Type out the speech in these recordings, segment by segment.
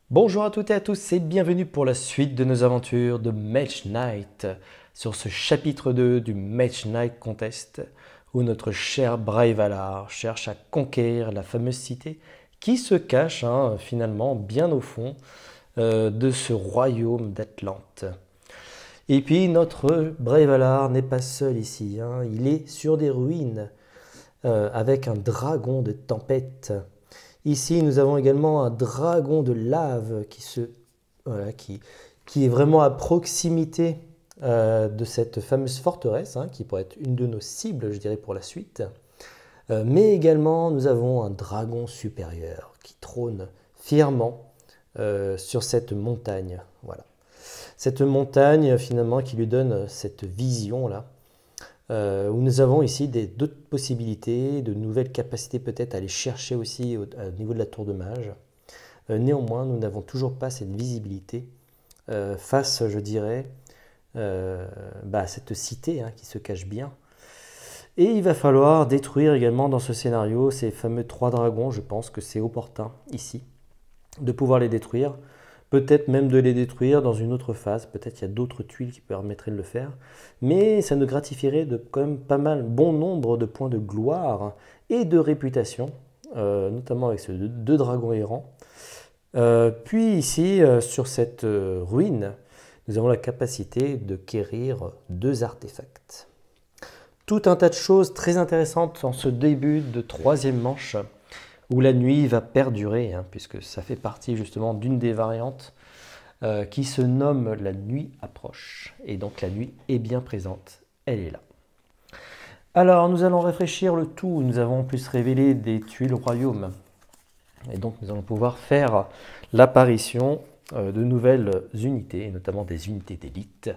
Bonjour à toutes et à tous et bienvenue pour la suite de nos aventures de Mage Knight sur ce chapitre 2 du Mage Knight Contest où notre cher Bravevalar cherche à conquérir la fameuse cité qui se cache finalement bien au fond de ce royaume d'Atlante. Et puis notre Bravevalar n'est pas seul ici, il est sur des ruines avec un dragon de tempête. Ici, nous avons également un dragon de lave qui est vraiment à proximité de cette fameuse forteresse, qui pourrait être une de nos cibles, je dirais, pour la suite. Mais également, nous avons un dragon supérieur qui trône fièrement sur cette montagne. Voilà. Cette montagne, finalement, qui lui donne cette vision-là, où nous avons ici d'autres possibilités, de nouvelles capacités peut-être à aller chercher aussi au niveau de la tour de mage. Néanmoins, nous n'avons toujours pas cette visibilité face, je dirais, à cette cité qui se cache bien. Et il va falloir détruire également dans ce scénario ces fameux 3 dragons. Je pense que c'est opportun ici de pouvoir les détruire. Peut-être même de les détruire dans une autre phase. Peut-être il y a d'autres tuiles qui permettraient de le faire. Mais ça nous gratifierait de quand même pas mal, bon nombre de points de gloire et de réputation, notamment avec ces 2 dragons errants. Puis ici, sur cette ruine, nous avons la capacité de quérir 2 artefacts. Tout un tas de choses très intéressantes en ce début de 3e manche, où la nuit va perdurer, puisque ça fait partie justement d'une des variantes qui se nomme la nuit approche. Et donc la nuit est bien présente, elle est là. Alors nous allons réfléchir le tout, nous avons en plus révélé des tuiles au royaume. Et donc nous allons pouvoir faire l'apparition de nouvelles unités, et notamment des unités d'élite,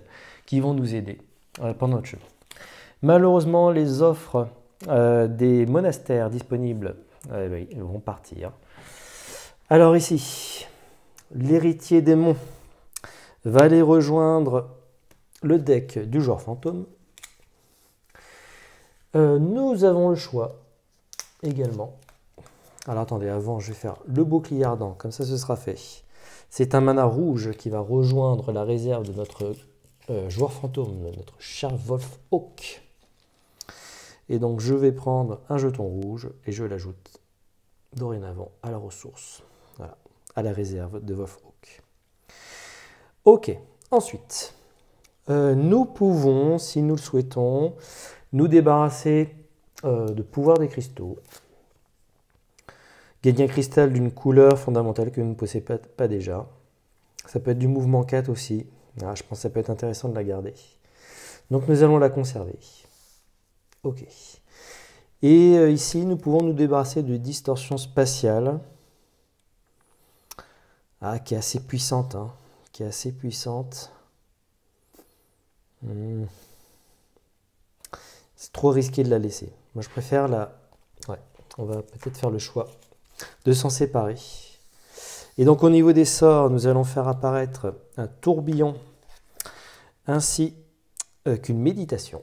qui vont nous aider pendant notre jeu. Malheureusement, les offres des monastères disponibles ils vont partir. Alors ici, l'héritier démon va aller rejoindre le deck du joueur fantôme. Nous avons le choix également. Alors attendez, avant je vais faire le bouclier ardent, comme ça ce sera fait. C'est un mana rouge qui va rejoindre la réserve de notre joueur fantôme, notre cher Wolf-Hawk. Et donc je vais prendre un jeton rouge et je l'ajoute dorénavant à la ressource, voilà, à la réserve de Wolf-Hawk. Ok, ensuite, nous pouvons, si nous le souhaitons, nous débarrasser de pouvoir des cristaux. Gagner un cristal d'une couleur fondamentale que nous ne possédons pas déjà. Ça peut être du mouvement 4 aussi. Je pense que ça peut être intéressant de la garder. Donc nous allons la conserver. Ok. Et ici, nous pouvons nous débarrasser de distorsion spatiale. Qui est assez puissante. Qui est assez puissante. C'est trop risqué de la laisser. Moi, je préfère la... Ouais, on va peut-être faire le choix de s'en séparer. Et donc, au niveau des sorts, nous allons faire apparaître un tourbillon ainsi qu'une méditation.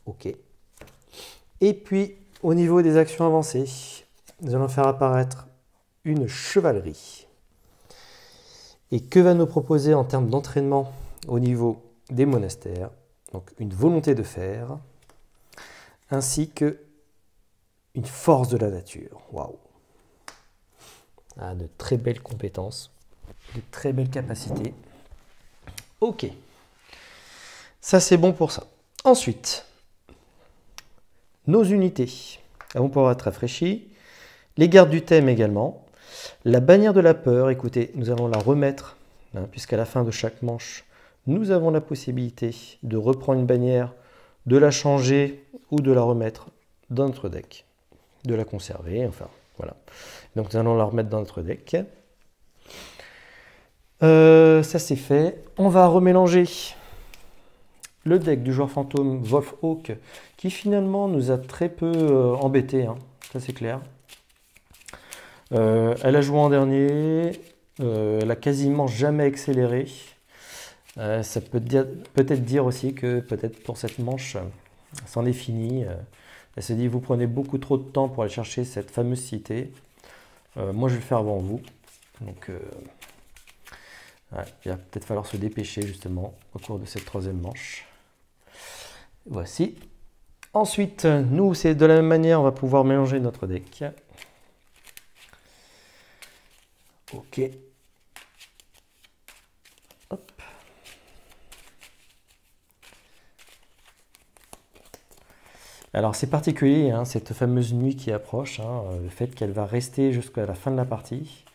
Ok. Et puis, au niveau des actions avancées, nous allons faire apparaître une chevalerie. Et que va nous proposer en termes d'entraînement au niveau des monastères? Donc, une volonté de faire, ainsi que une force de la nature. Waouh! De très belles compétences, de très belles capacités. Ok. Ça, c'est bon pour ça. Ensuite, nos unités vont pouvoir être rafraîchies. Les gardes du thème également. La bannière de la peur, écoutez, nous allons la remettre, puisqu'à la fin de chaque manche, nous avons la possibilité de reprendre une bannière, de la changer ou de la remettre dans notre deck, de la conserver, enfin voilà. Donc nous allons la remettre dans notre deck. Ça c'est fait. On va remélanger le deck du joueur fantôme Wolf-Hawk qui finalement nous a très peu embêtés, ça c'est clair. Elle a joué en dernier, elle a quasiment jamais accéléré. Ça peut peut-être dire aussi que peut-être pour cette manche, c'en est fini. Elle se dit, vous prenez beaucoup trop de temps pour aller chercher cette fameuse cité. Moi, je vais le faire avant vous. Donc, ouais, il va peut-être falloir se dépêcher justement au cours de cette troisième manche. Voici. Ensuite, nous, c'est de la même manière, on va pouvoir mélanger notre deck. Ok. Hop. Alors c'est particulier, hein, cette fameuse nuit qui approche, hein, le fait qu'elle va rester jusqu'à la fin de la partie.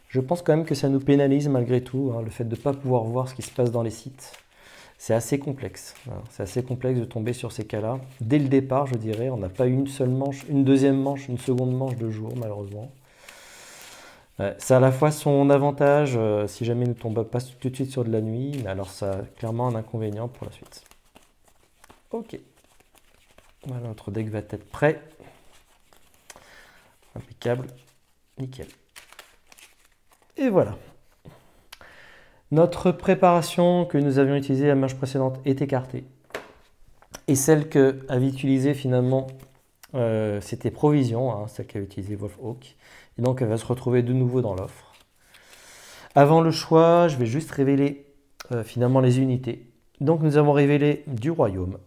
Je pense quand même que ça nous pénalise malgré tout, hein, le fait de ne pas pouvoir voir ce qui se passe dans les sites. C'est assez complexe, hein, c'est assez complexe de tomber sur ces cas-là. Dès le départ, je dirais, on n'a pas eu une seule manche, une deuxième manche, une seconde manche de jour, malheureusement. Ça a à la fois son avantage, si jamais il ne tombe pas tout de suite sur de la nuit, mais alors ça a clairement un inconvénient pour la suite. Ok. Voilà, notre deck va être prêt. Impeccable. Nickel. Et voilà. Notre préparation que nous avions utilisée la manche précédente est écartée. Et celle que avait utilisée finalement, c'était Provision, hein, celle qu'avait utilisée Wolfhawk. Et donc elle va se retrouver de nouveau dans l'offre. Avant le choix, je vais juste révéler finalement les unités. Donc nous avons révélé du royaume,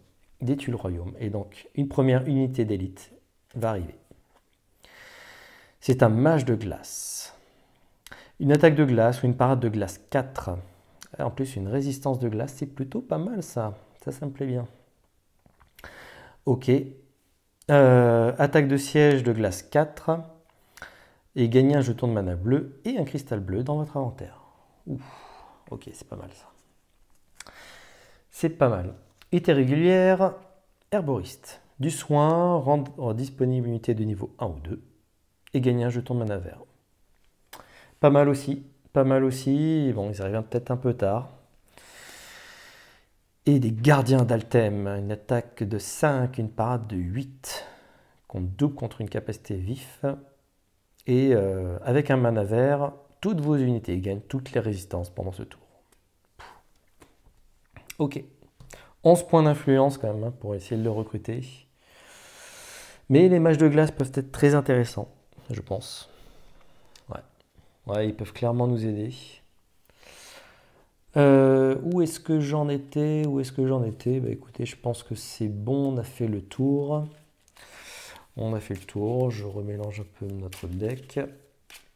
des tuiles royaume. Et donc une première unité d'élite va arriver. C'est un mage de glace. Une attaque de glace ou une parade de glace 4. En plus, une résistance de glace, c'est plutôt pas mal ça. Ça me plaît bien. Ok. Attaque de siège de glace 4. Et gagner un jeton de mana bleu et un cristal bleu dans votre inventaire. Ouf. Ok, c'est pas mal ça. C'est pas mal. Unité régulière, herboriste. Du soin, rendre disponible une unité de niveau 1 ou 2. Et gagner un jeton de mana vert. Pas mal aussi. Pas mal aussi. Bon, ils arrivent peut-être un peu tard. Et des gardiens d'Altem. Une attaque de 5, une parade de 8. Qu'on double contre une capacité vif. Et avec un mana vert, toutes vos unités gagnent toutes les résistances pendant ce tour. Ok. 11 points d'influence quand même, hein, pour essayer de le recruter. Mais les mages de glace peuvent être très intéressants, je pense. Ouais, ils peuvent clairement nous aider. Où est-ce que j'en étais? Bah, écoutez, je pense que c'est bon, on a fait le tour. Je remélange un peu notre deck.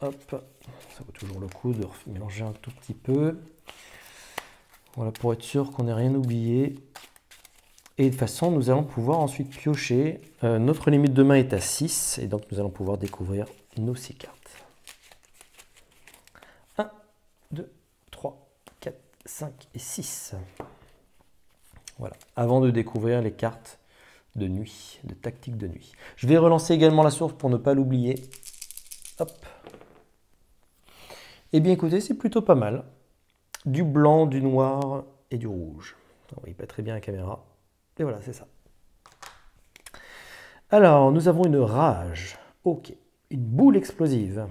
Hop, ça vaut toujours le coup de mélanger un tout petit peu. Voilà, pour être sûr qu'on n'ait rien oublié. Et de toute façon, nous allons pouvoir ensuite piocher. Notre limite de main est à 6, et donc nous allons pouvoir découvrir nos 6 cartes. 1, 2, 3, 4, 5 et 6. Voilà, avant de découvrir les cartes de nuit, de tactique de nuit. Je vais relancer également la source pour ne pas l'oublier. Hop. Eh bien écoutez, c'est plutôt pas mal. Du blanc, du noir et du rouge. On ne voit pas très bien la caméra. Et voilà, c'est ça. Alors, nous avons une rage. Ok. Une boule explosive.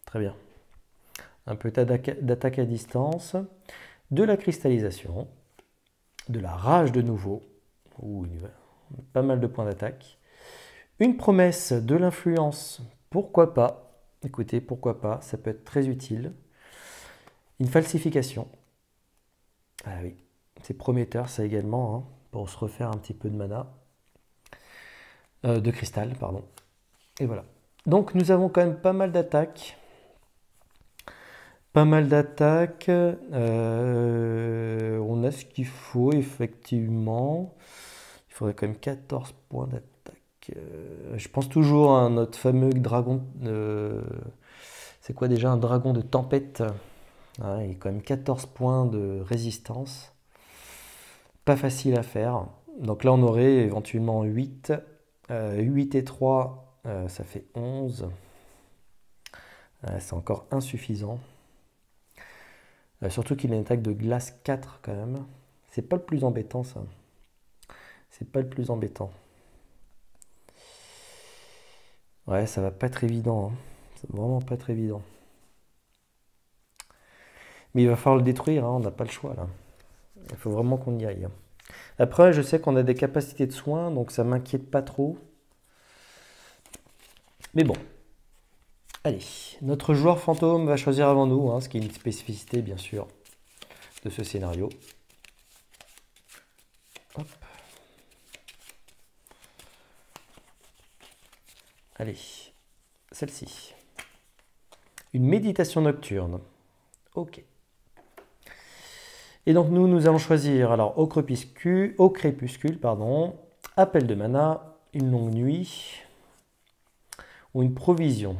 Très bien. Un peu d'attaque à distance. De la cristallisation. De la rage de nouveau. Ouh, pas mal de points d'attaque. Une promesse de l'influence. Pourquoi pas? Écoutez, pourquoi pas? Ça peut être très utile. Une falsification. Ah oui, c'est prometteur ça également, hein, pour se refaire un petit peu de mana. De cristal, pardon. Et voilà. Donc nous avons quand même pas mal d'attaques. On a ce qu'il faut, effectivement. Il faudrait quand même 14 points d'attaque. Je pense toujours à notre fameux dragon. C'est quoi déjà un dragon de tempête? Ah, il y a quand même 14 points de résistance. Pas facile à faire. Donc là, on aurait éventuellement 8. 8 et 3, ça fait 11. C'est encore insuffisant. Surtout qu'il a une attaque de glace 4 quand même. C'est pas le plus embêtant ça. C'est pas le plus embêtant. Ouais, ça va pas être évident, hein. C'est vraiment pas très évident. Mais il va falloir le détruire, hein, on n'a pas le choix là. Il faut vraiment qu'on y aille. Après, je sais qu'on a des capacités de soins, donc ça m'inquiète pas trop. Mais bon. Allez, notre joueur fantôme va choisir avant nous, hein, ce qui est une spécificité bien sûr de ce scénario. Hop. Allez, celle-ci. Une méditation nocturne. Ok. Et donc nous allons choisir alors au crépuscule, pardon, appel de mana, une longue nuit ou une provision.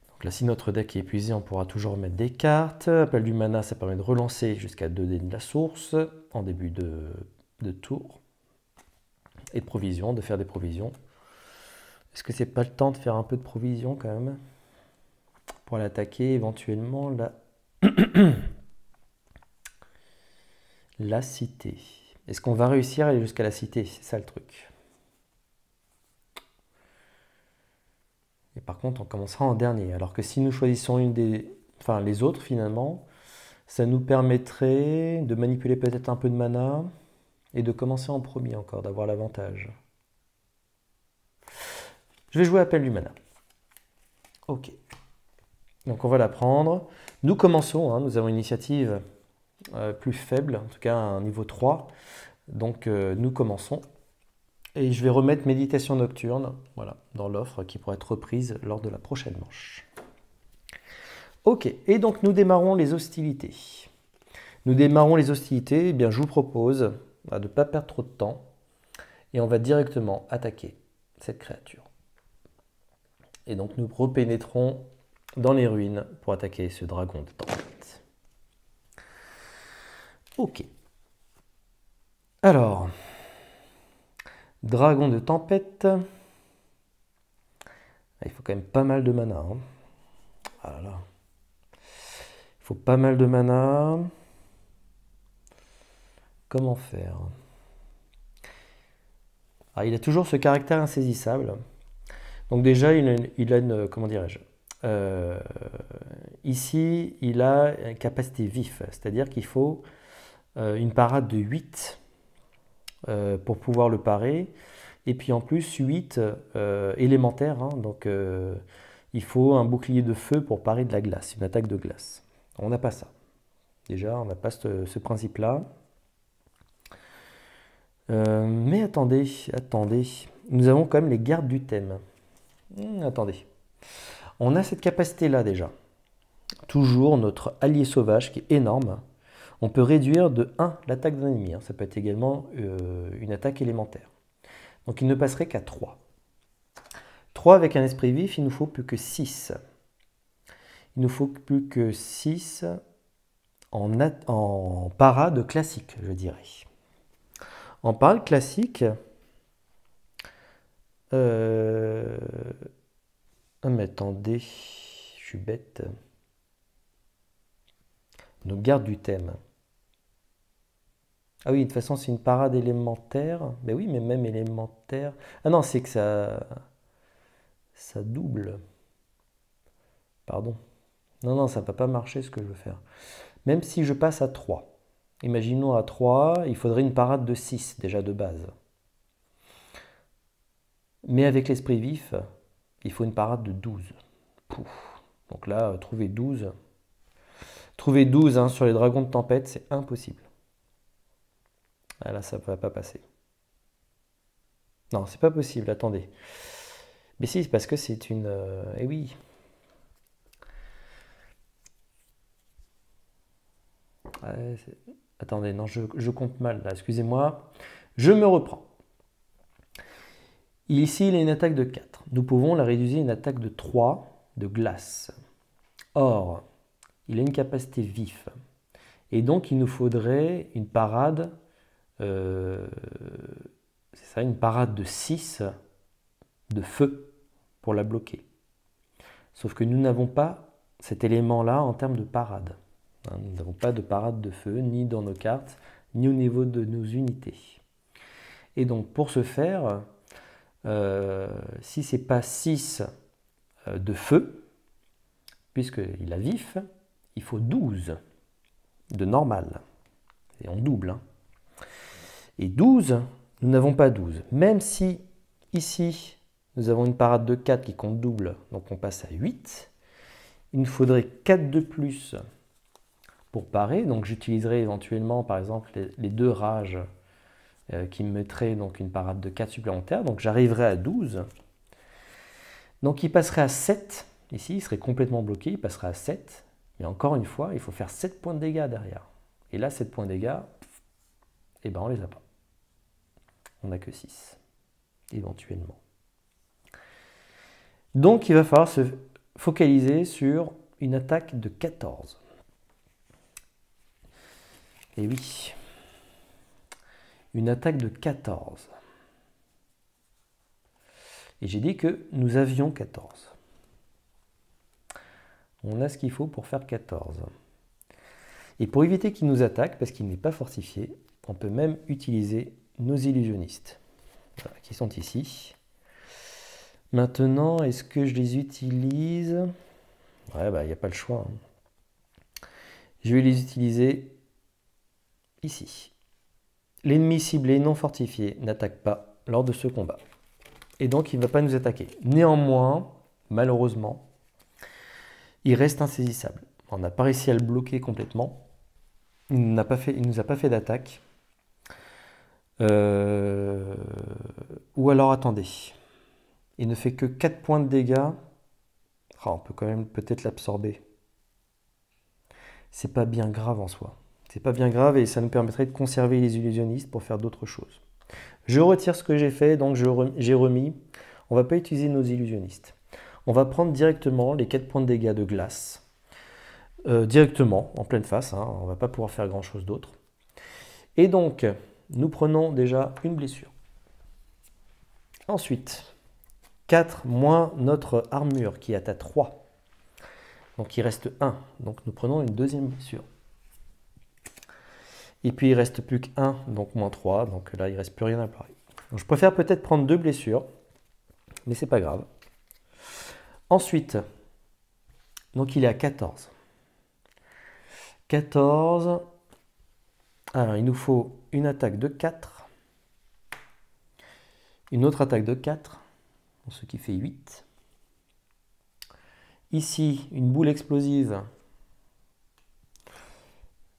Donc là, si notre deck est épuisé, on pourra toujours mettre des cartes. Appel du mana, ça permet de relancer jusqu'à 2 dés de la source en début de tour. Et de provision, de faire des provisions. Est-ce que c'est pas le temps de faire un peu de provision quand même pour l'attaquer éventuellement la cité. Est-ce qu'on va réussir à aller jusqu'à la cité? C'est ça le truc. Et par contre, on commencera en dernier. Alors que si nous choisissons les autres finalement, ça nous permettrait de manipuler peut-être un peu de mana et de commencer en premier encore, d'avoir l'avantage. Je vais jouer appel du mana. Ok. Donc on va la prendre. Nous commençons, hein, nous avons une initiative plus faible, en tout cas un niveau 3. Donc nous commençons. Et je vais remettre méditation nocturne, voilà, dans l'offre qui pourra être reprise lors de la prochaine manche. Ok, et donc nous démarrons les hostilités. Nous démarrons les hostilités, eh bien je vous propose de ne pas perdre trop de temps. Et on va directement attaquer cette créature. Et donc nous repénétrons dans les ruines pour attaquer ce dragon de tempête. Ok. Alors, dragon de tempête. Il faut quand même pas mal de mana. Hein. Ah là là. Il faut pas mal de mana. Comment faire? Ah, il a toujours ce caractère insaisissable. Donc déjà, il a une, comment dirais-je, ici, il a une capacité vif, c'est-à-dire qu'il faut une parade de 8 pour pouvoir le parer, et puis en plus 8 élémentaires, hein, donc il faut un bouclier de feu pour parer de la glace, une attaque de glace. On n'a pas ça. Déjà, on n'a pas ce principe-là. Mais attendez, nous avons quand même les gardes du thème. Attendez. On a cette capacité-là déjà. Toujours notre allié sauvage qui est énorme. On peut réduire de 1 l'attaque d'un ennemi. Hein. Ça peut être également une attaque élémentaire. Donc il ne passerait qu'à 3. 3 avec un esprit vif, il nous faut plus que 6. Il nous faut plus que 6 en parade classique, je dirais. En parade classique, mais attendez, je suis bête. Nos gardes du thème. Ah oui, de toute façon, c'est une parade élémentaire. Mais oui, mais même élémentaire. Ah non, c'est que ça double. Pardon. Non, ça ne va pas marcher ce que je veux faire. Même si je passe à 3. Imaginons à 3, il faudrait une parade de 6 déjà de base. Mais avec l'esprit vif, il faut une parade de 12. Pouf. Donc là, trouver 12. Trouver 12 hein, sur les dragons de tempête, c'est impossible. Ah là, ça ne va pas passer. Non, c'est pas possible, attendez. Mais si, c'est parce que c'est une... Eh oui. Attendez, non, je compte mal là, excusez-moi. Je me reprends. Ici, il a une attaque de 4. Nous pouvons la réduire à une attaque de 3 de glace. Or, il a une capacité vif. Et donc, il nous faudrait une parade... c'est ça, une parade de 6 de feu pour la bloquer. Sauf que nous n'avons pas cet élément-là en termes de parade. Nous n'avons pas de parade de feu, ni dans nos cartes, ni au niveau de nos unités. Et donc, pour ce faire, si ce n'est pas 6 de feu, puisqu'il a vif, il faut 12 de normal. Et on double. Hein. Et 12, nous n'avons pas 12. Même si ici, nous avons une parade de 4 qui compte double, donc on passe à 8. Il nous faudrait 4 de plus pour parer. Donc j'utiliserai éventuellement, par exemple, les 2 rages qui me mettraient donc une parade de 4 supplémentaires. Donc j'arriverai à 12. Donc il passerait à 7. Ici, il serait complètement bloqué. Il passerait à 7. Mais encore une fois, il faut faire 7 points de dégâts derrière. Et là, 7 points de dégâts, eh ben, on ne les a pas. On n'a que 6, éventuellement. Donc, il va falloir se focaliser sur une attaque de 14. Et oui, une attaque de 14. Et j'ai dit que nous avions 14. On a ce qu'il faut pour faire 14. Et pour éviter qu'il nous attaque, parce qu'il n'est pas fortifié, on peut même utiliser nos illusionnistes, voilà, qui sont ici. Maintenant, est-ce que je les utilise? Ouais, bah, il n'y a pas le choix. Hein. Je vais les utiliser ici. L'ennemi ciblé non fortifié n'attaque pas lors de ce combat. Et donc, il ne va pas nous attaquer. Néanmoins, malheureusement, il reste insaisissable. On n'a pas réussi à le bloquer complètement. Il ne nous a pas fait d'attaque. Ou alors, attendez. Il ne fait que 4 points de dégâts. Ah, on peut quand même peut-être l'absorber. C'est pas bien grave en soi. C'est pas bien grave et ça nous permettrait de conserver les illusionnistes pour faire d'autres choses. Je retire ce que j'ai fait, donc j'ai remis. On va pas utiliser nos illusionnistes. On va prendre directement les 4 points de dégâts de glace. Directement, en pleine face. Hein, on va pas pouvoir faire grand chose d'autre. Et donc, nous prenons déjà une blessure. Ensuite, 4 moins notre armure qui est à 3. Donc il reste 1. Donc nous prenons une deuxième blessure. Et puis il reste plus qu'1, donc moins 3. Donc là, il ne reste plus rien à parler. Donc, je préfère peut-être prendre 2 blessures, mais c'est pas grave. Ensuite, donc il est à 14. 14. Alors il nous faut une attaque de 4. Une autre attaque de 4. Ce qui fait 8. Ici, une boule explosive.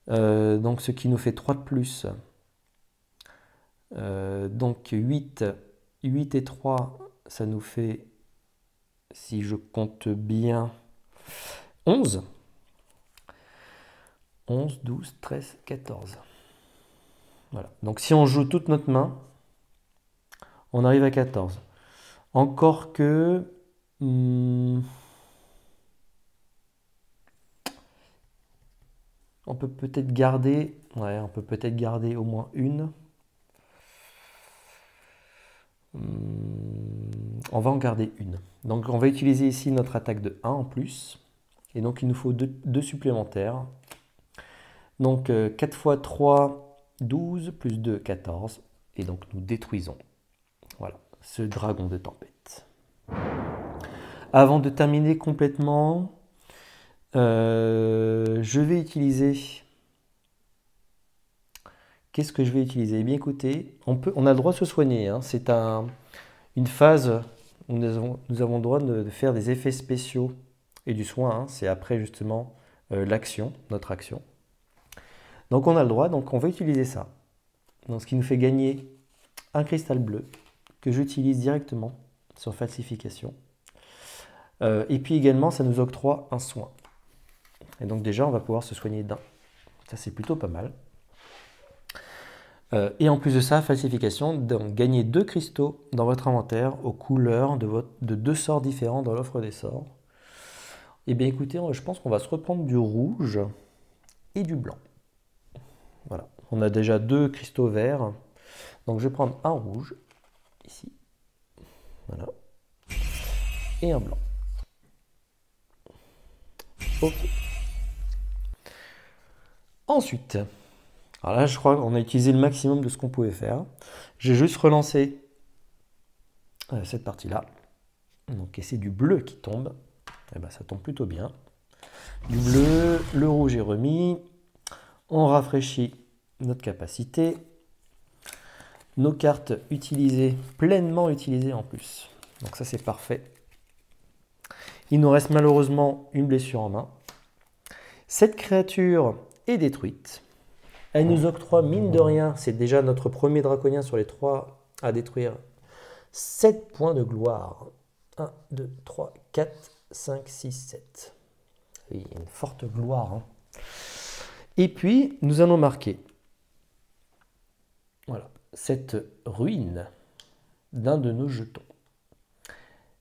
Donc ce qui nous fait 3 de plus. Donc 8 et 3, ça nous fait, si je compte bien, 11. 11, 12, 13, 14. Voilà. Donc si on joue toute notre main, on arrive à 14. Encore que... on peut peut-être garder... Ouais, on peut peut-être garder au moins une. On va en garder une. Donc on va utiliser ici notre attaque de 1 en plus. Et donc il nous faut 2 supplémentaires. Donc 4 x 3, 12, plus 2, 14. Et donc nous détruisons. Voilà, ce dragon de tempête. Avant de terminer complètement, je vais utiliser... Qu'est-ce que je vais utiliser? Eh bien écoutez, on a le droit de se soigner. Hein. C'est une phase où nous avons le droit de faire des effets spéciaux et du soin. Hein. C'est après justement l'action, notre action. Donc on a le droit, donc on va utiliser ça. Donc, ce qui nous fait gagner un cristal bleu que j'utilise directement sur falsification. Et puis également, ça nous octroie un soin. Et donc déjà, on va pouvoir se soigner d'un. Ça, c'est plutôt pas mal. Et en plus de ça, falsification, donc gagner 2 cristaux dans votre inventaire aux couleurs de 2 sorts différents dans l'offre des sorts. Et bien écoutez, je pense qu'on va se reprendre du rouge et du blanc. Voilà, on a déjà 2 cristaux verts. Donc je vais prendre un rouge, ici. Voilà. Et un blanc. Ok. Ensuite, alors là je crois qu'on a utilisé le maximum de ce qu'on pouvait faire. J'ai juste relancé cette partie-là. Donc, et c'est du bleu qui tombe. Et ben, ça tombe plutôt bien. Du bleu, le rouge est remis. On rafraîchit notre capacité. Nos cartes utilisées, pleinement utilisées en plus. Donc ça, c'est parfait. Il nous reste malheureusement une blessure en main. Cette créature est détruite. Elle nous octroie, mine de rien, c'est déjà notre premier draconien sur les 3 à détruire, 7 points de gloire. 1, 2, 3, 4, 5, 6, 7. Oui, une forte gloire. Hein. Et puis, nous allons marquer voilà, cette ruine d'un de nos jetons.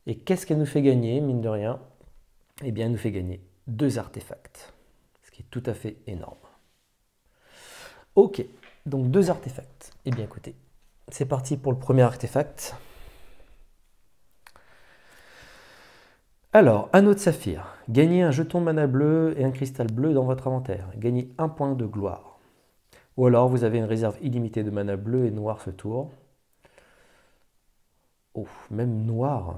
Et qu'est-ce qu'elle nous fait gagner, mine de rien? Eh bien, elle nous fait gagner 2 artefacts, ce qui est tout à fait énorme. Ok, donc 2 artefacts. Eh bien, écoutez, c'est parti pour le premier artefact. Alors, anneau de saphir. Gagnez un jeton de mana bleu et un cristal bleu dans votre inventaire. Gagnez 1 point de gloire. Ou alors, vous avez une réserve illimitée de mana bleu et noir ce tour. Oh, même noir.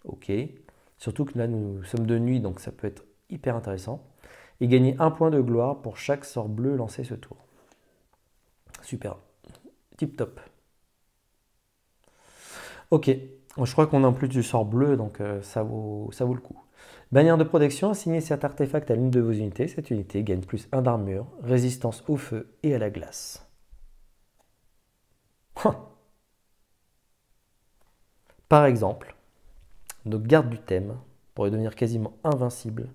Ok. Surtout que là, nous sommes de nuit, donc ça peut être hyper intéressant. Et gagnez 1 point de gloire pour chaque sort bleu lancé ce tour. Super. Tip top. Ok. Je crois qu'on a en plus du sort bleu, donc ça vaut le coup. Bannière de protection, assignez cet artefact à l'une de vos unités. Cette unité gagne plus 1 d'armure, résistance au feu et à la glace. Par exemple, nos gardes du thème pourraient devenir quasiment invincibles.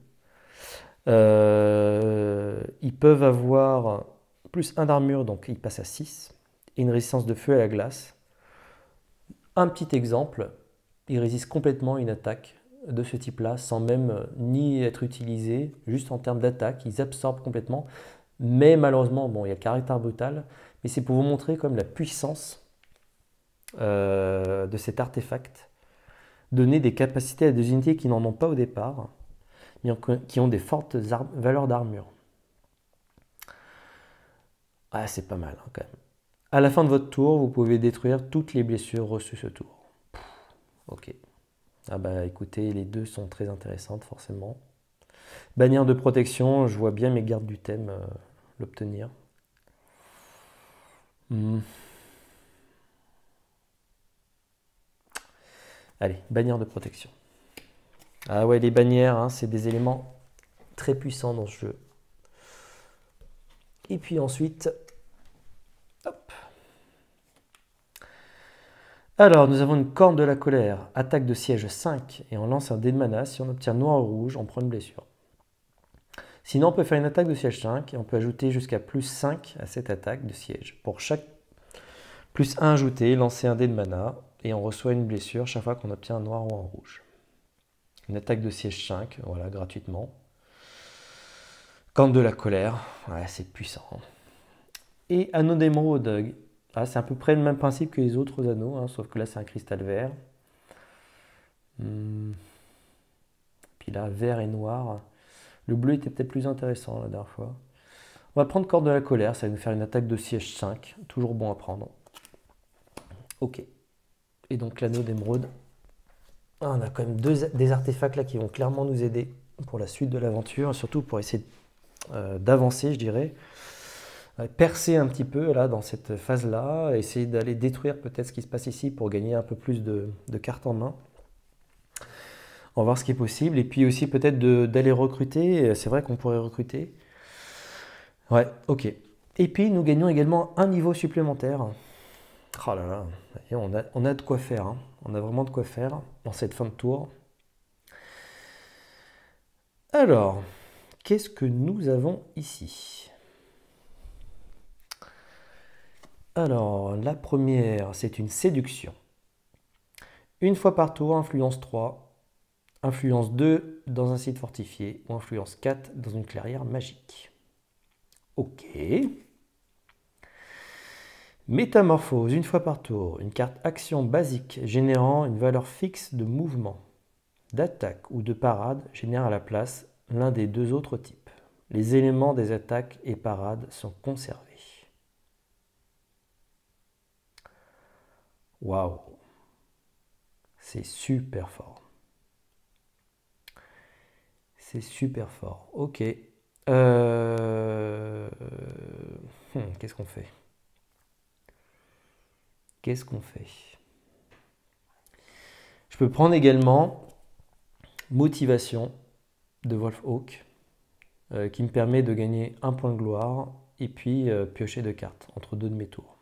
Ils peuvent avoir plus 1 d'armure, donc ils passent à 6, et une résistance de feu à la glace. Un petit exemple, ils résistent complètement à une attaque de ce type-là, sans même ni être utilisés, juste en termes d'attaque, ils absorbent complètement. Mais malheureusement, bon, il y a caractère brutal, mais c'est pour vous montrer comme la puissance de cet artefact, donner des capacités à des unités qui n'en ont pas au départ, mais qui ont des fortes valeurs d'armure. Ah, c'est pas mal hein, quand même. À la fin de votre tour, vous pouvez détruire toutes les blessures reçues ce tour. Ok. Ah bah écoutez, les deux sont très intéressantes forcément. Bannière de protection, je vois bien mes gardes du thème l'obtenir. Allez, bannière de protection. Ah ouais, les bannières, hein, c'est des éléments très puissants dans ce jeu. Et puis ensuite, hop. Alors, nous avons une corne de la colère, attaque de siège 5, et on lance un dé de mana. Si on obtient noir ou rouge, on prend une blessure. Sinon, on peut faire une attaque de siège 5, et on peut ajouter jusqu'à plus 5 à cette attaque de siège. Pour chaque plus 1 ajouté, lancer un dé de mana, et on reçoit une blessure chaque fois qu'on obtient un noir ou un rouge. Une attaque de siège 5, voilà, gratuitement. Corne de la colère, ouais, c'est puissant. Et anneau d'émeraude. Ah, c'est à peu près le même principe que les autres anneaux, hein, sauf que là c'est un cristal vert. Puis là, vert et noir. Le bleu était peut-être plus intéressant la dernière fois. On va prendre corne de la colère, ça va nous faire une attaque de siège 5. Toujours bon à prendre. Ok. Et donc l'anneau d'émeraude. Ah, on a quand même des artefacts là qui vont clairement nous aider pour la suite de l'aventure, surtout pour essayer d'avancer, je dirais. Percer un petit peu là dans cette phase-là, essayer d'aller détruire peut-être ce qui se passe ici pour gagner un peu plus de cartes en main. On va voir ce qui est possible et puis aussi peut-être d'aller recruter. C'est vrai qu'on pourrait recruter. Ouais, ok. Et puis nous gagnons également un niveau supplémentaire. Oh là là, on a de quoi faire. Hein. On a vraiment de quoi faire dans cette fin de tour. Alors, qu'est-ce que nous avons ici ? Alors, la première, c'est une séduction. Une fois par tour, influence 3, influence 2 dans un site fortifié ou influence 4 dans une clairière magique. Ok. Métamorphose, une fois par tour, une carte action basique générant une valeur fixe de mouvement, d'attaque ou de parade génère à la place l'un des deux autres types. Les éléments des attaques et parades sont conservés. Waouh! C'est super fort. C'est super fort. Ok. Qu'est-ce qu'on fait? Qu'est-ce qu'on fait? Je peux prendre également motivation de Wolfhawk, qui me permet de gagner un point de gloire et puis piocher 2 cartes entre 2 de mes tours.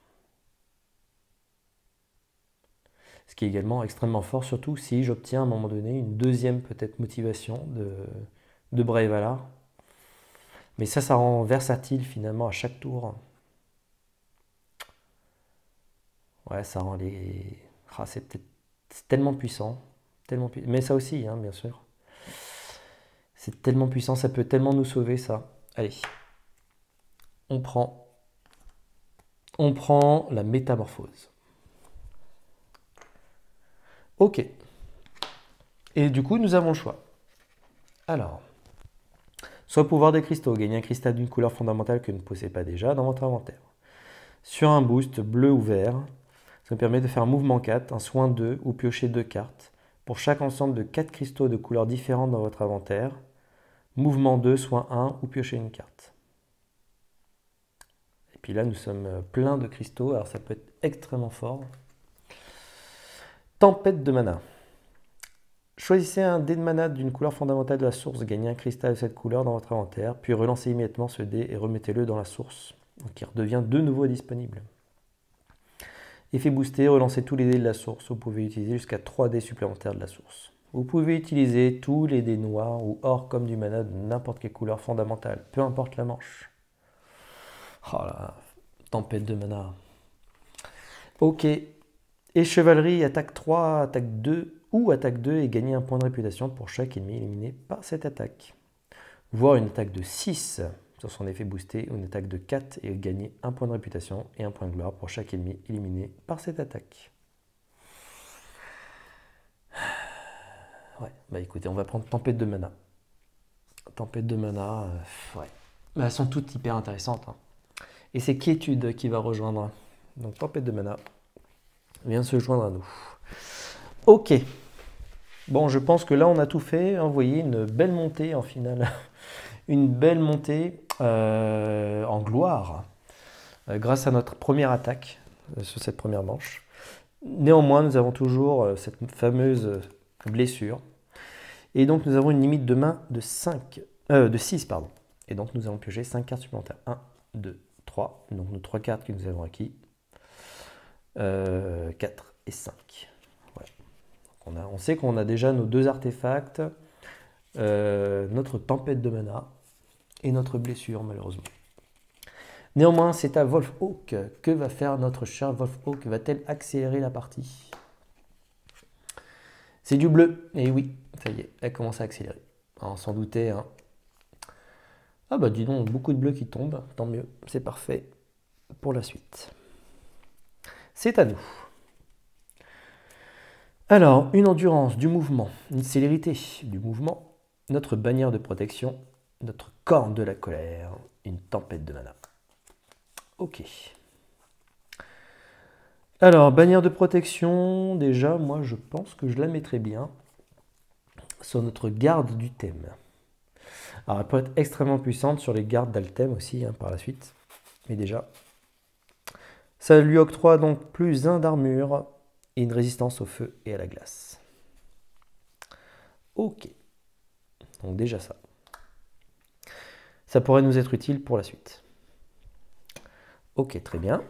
Ce qui est également extrêmement fort, surtout si j'obtiens à un moment donné une deuxième peut-être motivation de Brave Valar. Mais ça rend versatile finalement à chaque tour. Ouais, ça rend les... Ah, c'est tellement puissant. Mais ça aussi, hein, bien sûr. C'est tellement puissant, ça peut tellement nous sauver ça. Allez, on prend la métamorphose. Ok. Et du coup, nous avons le choix. Alors, soit pouvoir des cristaux, gagner un cristal d'une couleur fondamentale que vous ne possédez pas déjà dans votre inventaire. Sur un boost bleu ou vert, ça me permet de faire un mouvement 4, un soin 2 ou piocher 2 cartes. Pour chaque ensemble de 4 cristaux de couleurs différentes dans votre inventaire, mouvement 2, soin 1 ou piocher une carte. Et puis là, nous sommes pleins de cristaux, alors ça peut être extrêmement fort. Tempête de mana. Choisissez un dé de mana d'une couleur fondamentale de la source, gagnez un cristal de cette couleur dans votre inventaire, puis relancez immédiatement ce dé et remettez-le dans la source. Donc il redevient de nouveau disponible. Effet boosté, relancez tous les dés de la source. Vous pouvez utiliser jusqu'à 3 dés supplémentaires de la source. Vous pouvez utiliser tous les dés noirs ou or comme du mana de n'importe quelle couleur fondamentale, peu importe la manche. Oh là, tempête de mana. Ok. Et chevalerie, attaque 3, attaque 2 ou attaque 2 et gagnez un point de réputation pour chaque ennemi éliminé par cette attaque. Voire une attaque de 6 sur son effet boosté ou une attaque de 4 et gagner un point de réputation et un point de gloire pour chaque ennemi éliminé par cette attaque. Ouais, bah écoutez, on va prendre tempête de mana. Tempête de mana, ouais. Bah, elles sont toutes hyper intéressantes. Hein. Et c'est Quiétude qui va rejoindre. Donc tempête de mana vient se joindre à nous. Ok. Bon, je pense que là, on a tout fait. Vous voyez, une belle montée en finale. Une belle montée en gloire grâce à notre première attaque sur cette première manche. Néanmoins, nous avons toujours cette fameuse blessure. Et donc, nous avons une limite de main de 6. Pardon. Et donc, nous allons piocher 5 cartes supplémentaires. 1, 2, 3. Donc, nos 3 cartes que nous avons acquis. 4 et 5. Voilà. On sait qu'on a déjà nos 2 artefacts, notre tempête de mana et notre blessure, malheureusement. Néanmoins, c'est à Wolfhawk. Que va faire notre chère Wolfhawk? Va-t-elle accélérer la partie? C'est du bleu. Et oui, ça y est, elle commence à accélérer. On s'en doutait. Hein. Ah bah dis donc, beaucoup de bleus qui tombent. Tant mieux, c'est parfait pour la suite. C'est à nous. Alors, une endurance du mouvement, une célérité du mouvement, notre bannière de protection, notre corne de la colère, une tempête de mana. Ok. Alors, bannière de protection, déjà, moi je pense que je la mettrais bien sur notre garde du thème. Alors, elle peut être extrêmement puissante sur les gardes d'Altem aussi, hein, par la suite. Mais déjà, ça lui octroie donc plus 1 d'armure et une résistance au feu et à la glace. Ok. Donc déjà ça. Ça pourrait nous être utile pour la suite. Ok, très bien.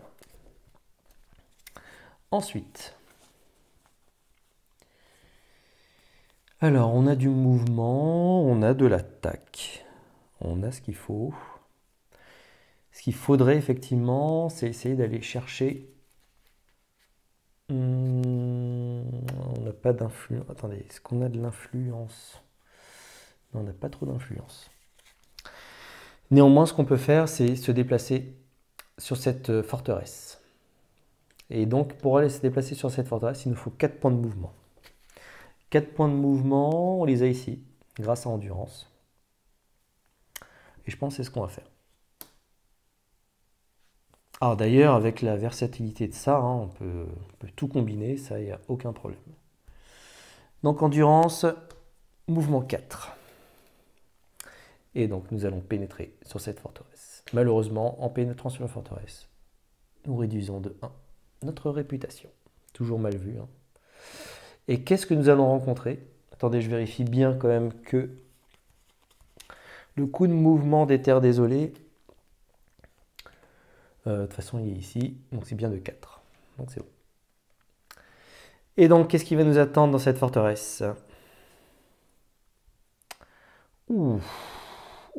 Ensuite. Alors, on a du mouvement, on a de l'attaque. On a ce qu'il faut. Ce qu'il faudrait effectivement, c'est essayer d'aller chercher... on n'a pas d'influence. Attendez, est-ce qu'on a de l'influence? Non, on n'a pas trop d'influence. Néanmoins, ce qu'on peut faire, c'est se déplacer sur cette forteresse. Et donc, pour aller se déplacer sur cette forteresse, il nous faut 4 points de mouvement. 4 points de mouvement, on les a ici, grâce à Endurance. Et je pense que c'est ce qu'on va faire. Alors d'ailleurs, avec la versatilité de ça, hein, on peut tout combiner, ça, il n'y a aucun problème. Donc endurance, mouvement 4. Et donc nous allons pénétrer sur cette forteresse. Malheureusement, en pénétrant sur la forteresse, nous réduisons de 1 notre réputation. Toujours mal vu. Hein. Et qu'est-ce que nous allons rencontrer? Attendez, je vérifie bien quand même que le coup de mouvement des terres désolées, de toute façon il est ici, donc c'est bien de 4. Donc c'est bon. Et donc qu'est-ce qui va nous attendre dans cette forteresse? Ouh,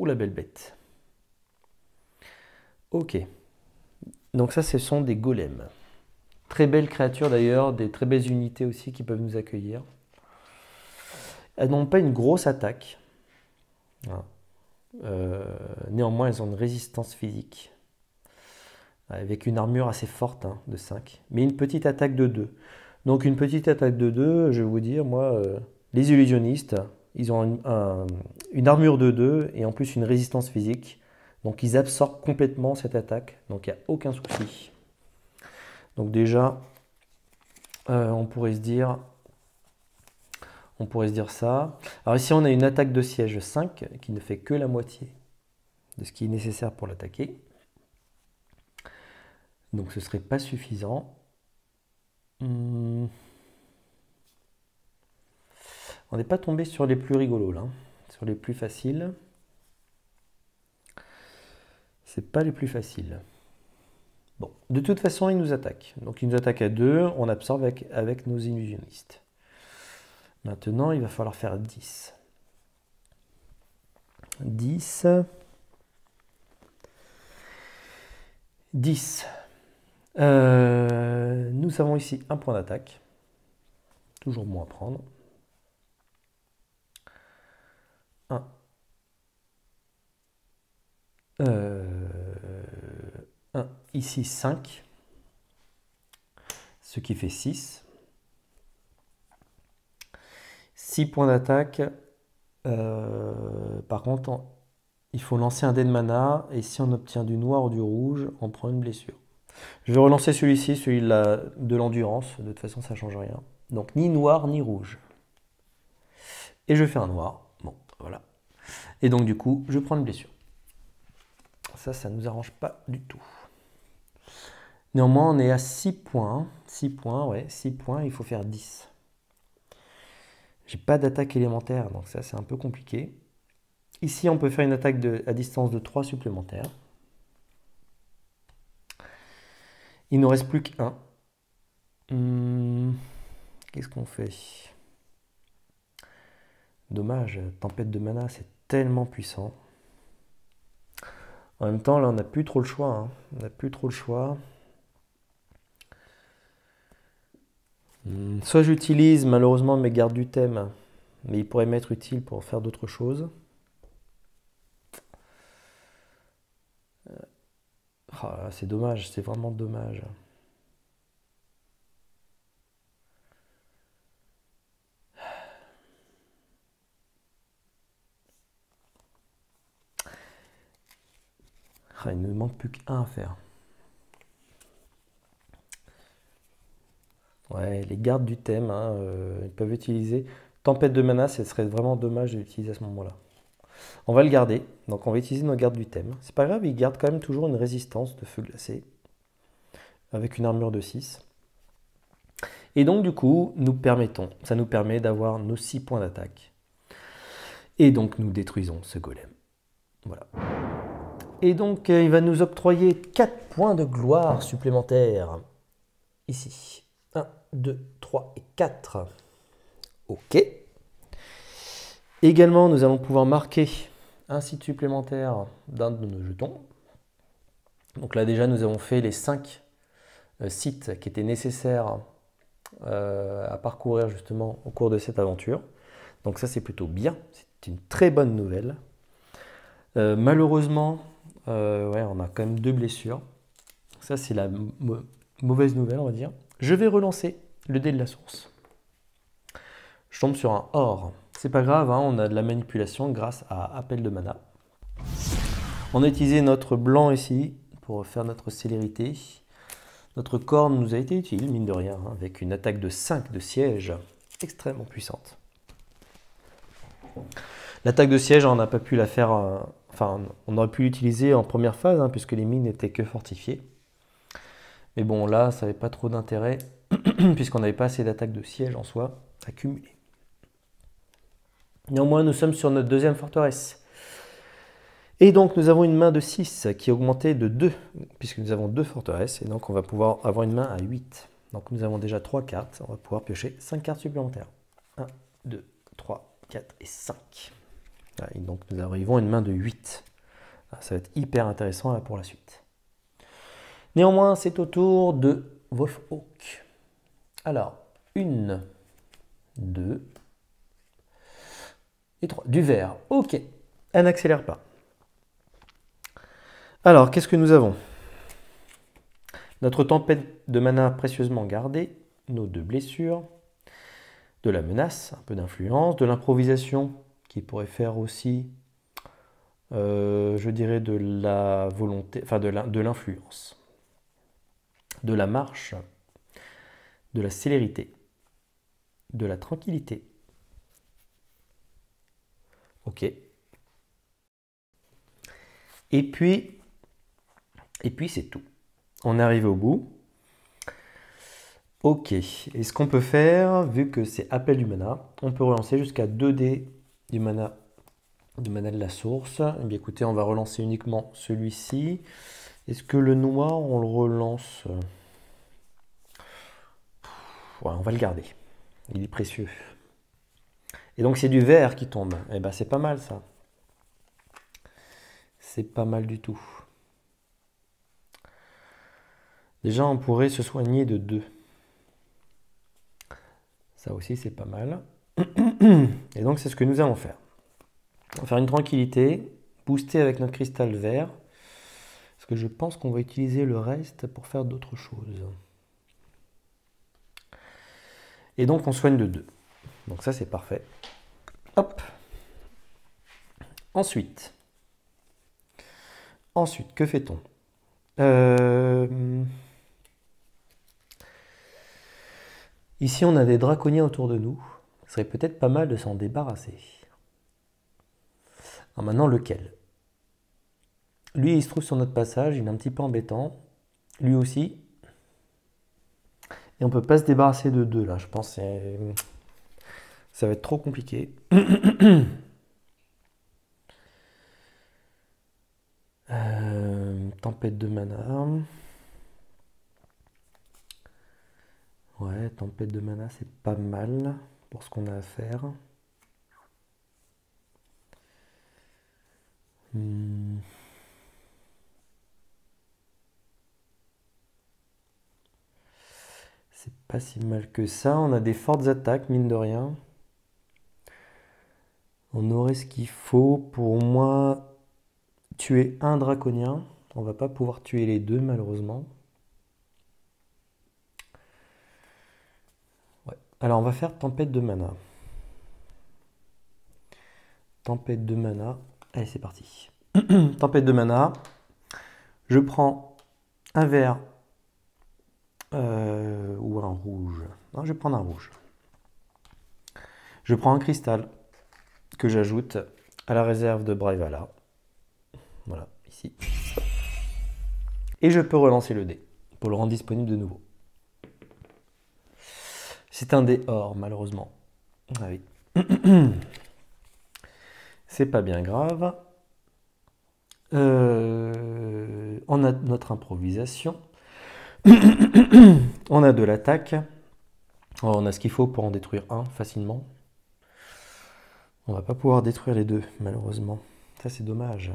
la belle bête. Ok. Donc ça, ce sont des golems. Très belles créatures d'ailleurs, des très belles unités aussi qui peuvent nous accueillir. Elles n'ont pas une grosse attaque. Voilà. Néanmoins, elles ont une résistance physique. Avec une armure assez forte, hein, de 5. Mais une petite attaque de 2. Donc une petite attaque de 2, je vais vous dire, moi, les illusionnistes, ils ont une armure de 2 et en plus une résistance physique. Donc ils absorbent complètement cette attaque. Donc il n'y a aucun souci. Donc déjà, on pourrait se dire ça. Alors ici, on a une attaque de siège 5 qui ne fait que la moitié de ce qui est nécessaire pour l'attaquer. Donc ce ne serait pas suffisant. On n'est pas tombé sur les plus rigolos là, sur les plus faciles. C'est pas les plus faciles. Bon, de toute façon, il nous attaque. Donc il nous attaque à 2, on absorbe avec nos illusionnistes. Maintenant, il va falloir faire 10. 10. 10. Nous avons ici un point d'attaque. Toujours bon à prendre. 1. 1. Ici 5. Ce qui fait 6. 6 points d'attaque. Par contre, il faut lancer un dé de mana. Et si on obtient du noir ou du rouge, on prend une blessure. Je vais relancer celui-ci, celui de l'endurance. De toute façon, ça ne change rien. Donc, ni noir, ni rouge. Et je fais un noir. Bon, voilà. Et donc, du coup, je prends une blessure. Ça ne nous arrange pas du tout. Néanmoins, on est à 6 points. 6 points, ouais, 6 points, il faut faire 10. J'ai pas d'attaque élémentaire, donc ça, c'est un peu compliqué. Ici, on peut faire une attaque à distance de 3 supplémentaires. Il ne nous reste plus qu'un. Qu'est-ce qu'on fait? Dommage, tempête de mana, c'est tellement puissant. En même temps, là, on n'a plus trop le choix. Hein. On n'a plus trop le choix. Soit j'utilise malheureusement mes gardes du thème, mais ils pourraient m'être utiles pour faire d'autres choses. Oh, c'est dommage, c'est vraiment dommage. Il ne manque plus qu'un à faire. Ouais, les gardes du thème, hein, ils peuvent utiliser. Tempête de mana, ce serait vraiment dommage de l'utiliser à ce moment-là. On va le garder, donc on va utiliser nos gardes du thème. C'est pas grave, ils gardent quand même toujours une résistance de feu glacé, avec une armure de 6. Et donc du coup, ça nous permet d'avoir nos 6 points d'attaque. Et donc nous détruisons ce golem. Voilà. Et donc il va nous octroyer 4 points de gloire supplémentaires. Ici. 1, 2, 3 et 4. Ok. Également, nous allons pouvoir marquer un site supplémentaire d'un de nos jetons. Donc là déjà, nous avons fait les 5 sites qui étaient nécessaires à parcourir justement au cours de cette aventure. Donc ça, c'est plutôt bien. C'est une très bonne nouvelle. Malheureusement, ouais, on a quand même 2 blessures. Ça, c'est la mauvaise nouvelle, on va dire. Je vais relancer le dé de la source. Je tombe sur un or. C'est pas grave, hein, on a de la manipulation grâce à appel de mana. On a utilisé notre blanc ici pour faire notre célérité. Notre corne nous a été utile, mine de rien, hein, avec une attaque de 5 de siège. extrêmement puissante. L'attaque de siège, on n'a pas pu la faire, enfin, on aurait pu l'utiliser en première phase, hein, puisque les mines n'étaient que fortifiées. Mais bon, là, ça n'avait pas trop d'intérêt, puisqu'on n'avait pas assez d'attaques de siège en soi accumulées. Néanmoins, nous sommes sur notre deuxième forteresse. Et donc, nous avons une main de 6 qui est augmentée de 2, puisque nous avons 2 forteresses, et donc on va pouvoir avoir une main à 8. Donc nous avons déjà 3 cartes, on va pouvoir piocher 5 cartes supplémentaires. 1, 2, 3, 4 et 5. Et donc nous arrivons à une main de 8. Ça va être hyper intéressant là, pour la suite. Néanmoins, c'est au tour de Wolfhawk. Alors, 1, 2 et 3. Du vert, ok. Elle n'accélère pas. Alors, qu'est-ce que nous avons? Notre tempête de mana précieusement gardée, nos 2 blessures, de la menace, un peu d'influence, de l'improvisation qui pourrait faire aussi, je dirais, de la volonté, enfin de l'influence, de la marche, de la célérité, de la tranquillité. Ok. Et puis c'est tout. On est arrivé au bout. Ok. Et ce qu'on peut faire, vu que c'est appel du mana, on peut relancer jusqu'à 2 dés du mana de la source. Eh bien, écoutez, on va relancer uniquement celui-ci. Est-ce que le noir, on le relance? Ouais, on va le garder. Il est précieux. Et donc, c'est du vert qui tombe. Eh ben, c'est pas mal, ça. C'est pas mal du tout. Déjà, on pourrait se soigner de 2. Ça aussi, c'est pas mal. Et donc, c'est ce que nous allons faire. On va faire une tranquillité, booster avec notre cristal vert. Parce que je pense qu'on va utiliser le reste pour faire d'autres choses. Et donc, on soigne de 2. Donc ça, c'est parfait. Hop. Ensuite, que fait-on? Ici, on a des draconiens autour de nous. Ce serait peut-être pas mal de s'en débarrasser. Alors maintenant, lequel? Lui, il se trouve sur notre passage, il est un petit peu embêtant. Lui aussi. Et on peut pas se débarrasser de 2 là, je pense. Ça va être trop compliqué. Tempête de mana. Ouais, tempête de mana, c'est pas mal pour ce qu'on a à faire. C'est pas si mal que ça. On a des fortes attaques, mine de rien. On aurait ce qu'il faut pour au moins tuer un draconien. On va pas pouvoir tuer les 2, malheureusement. Ouais. Alors, on va faire tempête de mana. Tempête de mana. Allez, c'est parti. Tempête de mana. Je prends un vert ou un rouge. Non, je vais prendre un rouge. Je prends un cristal que j'ajoute à la réserve de Bryvala. Voilà, ici. Et je peux relancer le dé pour le rendre disponible de nouveau. C'est un dé or, malheureusement. Ah oui. C'est pas bien grave. On a notre improvisation. On a de l'attaque. On a ce qu'il faut pour en détruire un facilement. On va pas pouvoir détruire les 2, malheureusement. Ça, c'est dommage.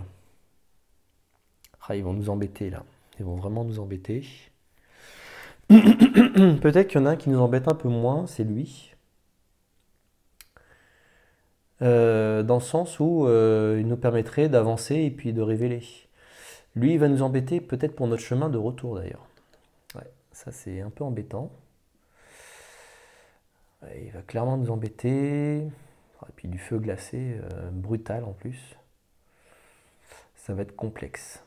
Ah, ils vont nous embêter, là. Ils vont vraiment nous embêter. Peut-être qu'il y en a un qui nous embête un peu moins, c'est lui. Dans le sens où il nous permettrait d'avancer et puis de révéler. Lui, il va nous embêter peut-être pour notre chemin de retour, d'ailleurs. Ouais, ça, c'est un peu embêtant. Ouais, il va clairement nous embêter. Et puis du feu glacé, brutal en plus. Ça va être complexe.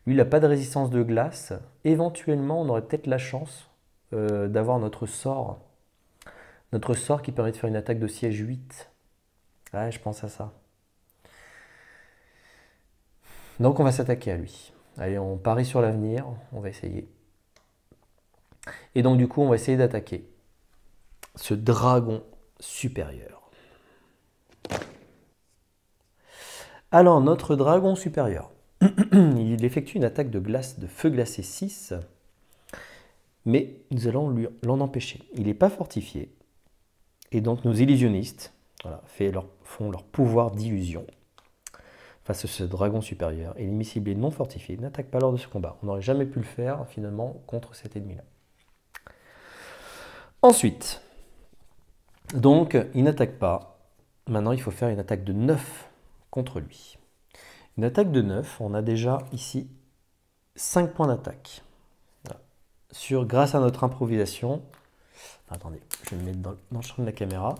Lui, il n'a pas de résistance de glace. Éventuellement, on aurait peut-être la chance d'avoir notre sort Notre sort qui permet de faire une attaque de siège 8. Ouais, je pense à ça. Donc on va s'attaquer à lui. Allez, on parie sur l'avenir, on va essayer. Et donc du coup, on va essayer d'attaquer ce dragon supérieur. Alors, notre dragon supérieur, il effectue une attaque de glace, de feu glacé 6, mais nous allons l'en empêcher. Il n'est pas fortifié, et donc nos illusionnistes voilà, font leur pouvoir d'illusion face à ce dragon supérieur. Et l'ennemi ciblé non fortifié n'attaque pas lors de ce combat. On n'aurait jamais pu le faire, finalement, contre cet ennemi-là. Ensuite, donc, il n'attaque pas. Maintenant, il faut faire une attaque de 9 contre lui. Une attaque de 9, on a déjà ici 5 points d'attaque. Voilà. Grâce à notre improvisation, attendez, je vais me mettre dans le champ de la caméra.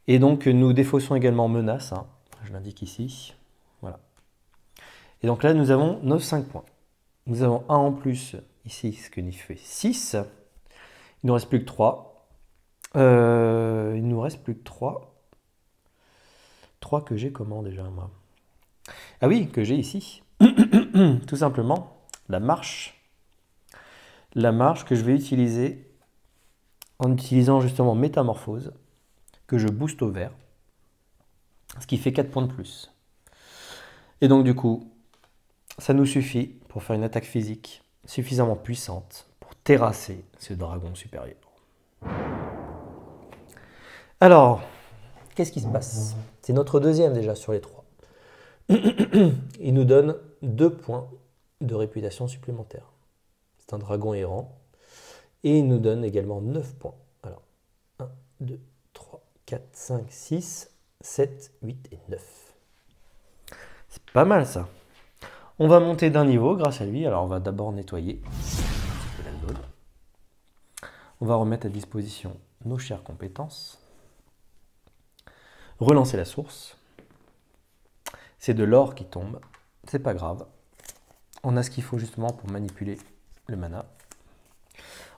Et donc, nous défaussons également menace, hein, je l'indique ici. Voilà. Et donc là, nous avons nos 5 points. Nous avons un en plus ici, ce qui nous fait 6. Il ne nous reste plus que 3. Il nous reste plus que 3. 3 que j'ai comment déjà, moi? Ah oui, que j'ai ici. Tout simplement, la marche. La marche que je vais utiliser en utilisant justement métamorphose, que je booste au vert, ce qui fait 4 points de plus. Et donc du coup, ça nous suffit pour faire une attaque physique suffisamment puissante pour terrasser ce dragon supérieur. Alors, qu'est-ce qui se passe? C'est notre deuxième déjà sur les 3. Il nous donne 2 points de réputation supplémentaires. C'est un dragon errant. Et il nous donne également 9 points. Alors, 1, 2, 3, 4, 5, 6, 7, 8 et 9. C'est pas mal ça. On va monter d'un niveau grâce à lui. Alors, on va d'abord nettoyer la zone. On va remettre à disposition nos chères compétences. Relancer la source. C'est de l'or qui tombe. C'est pas grave. On a ce qu'il faut justement pour manipuler le mana.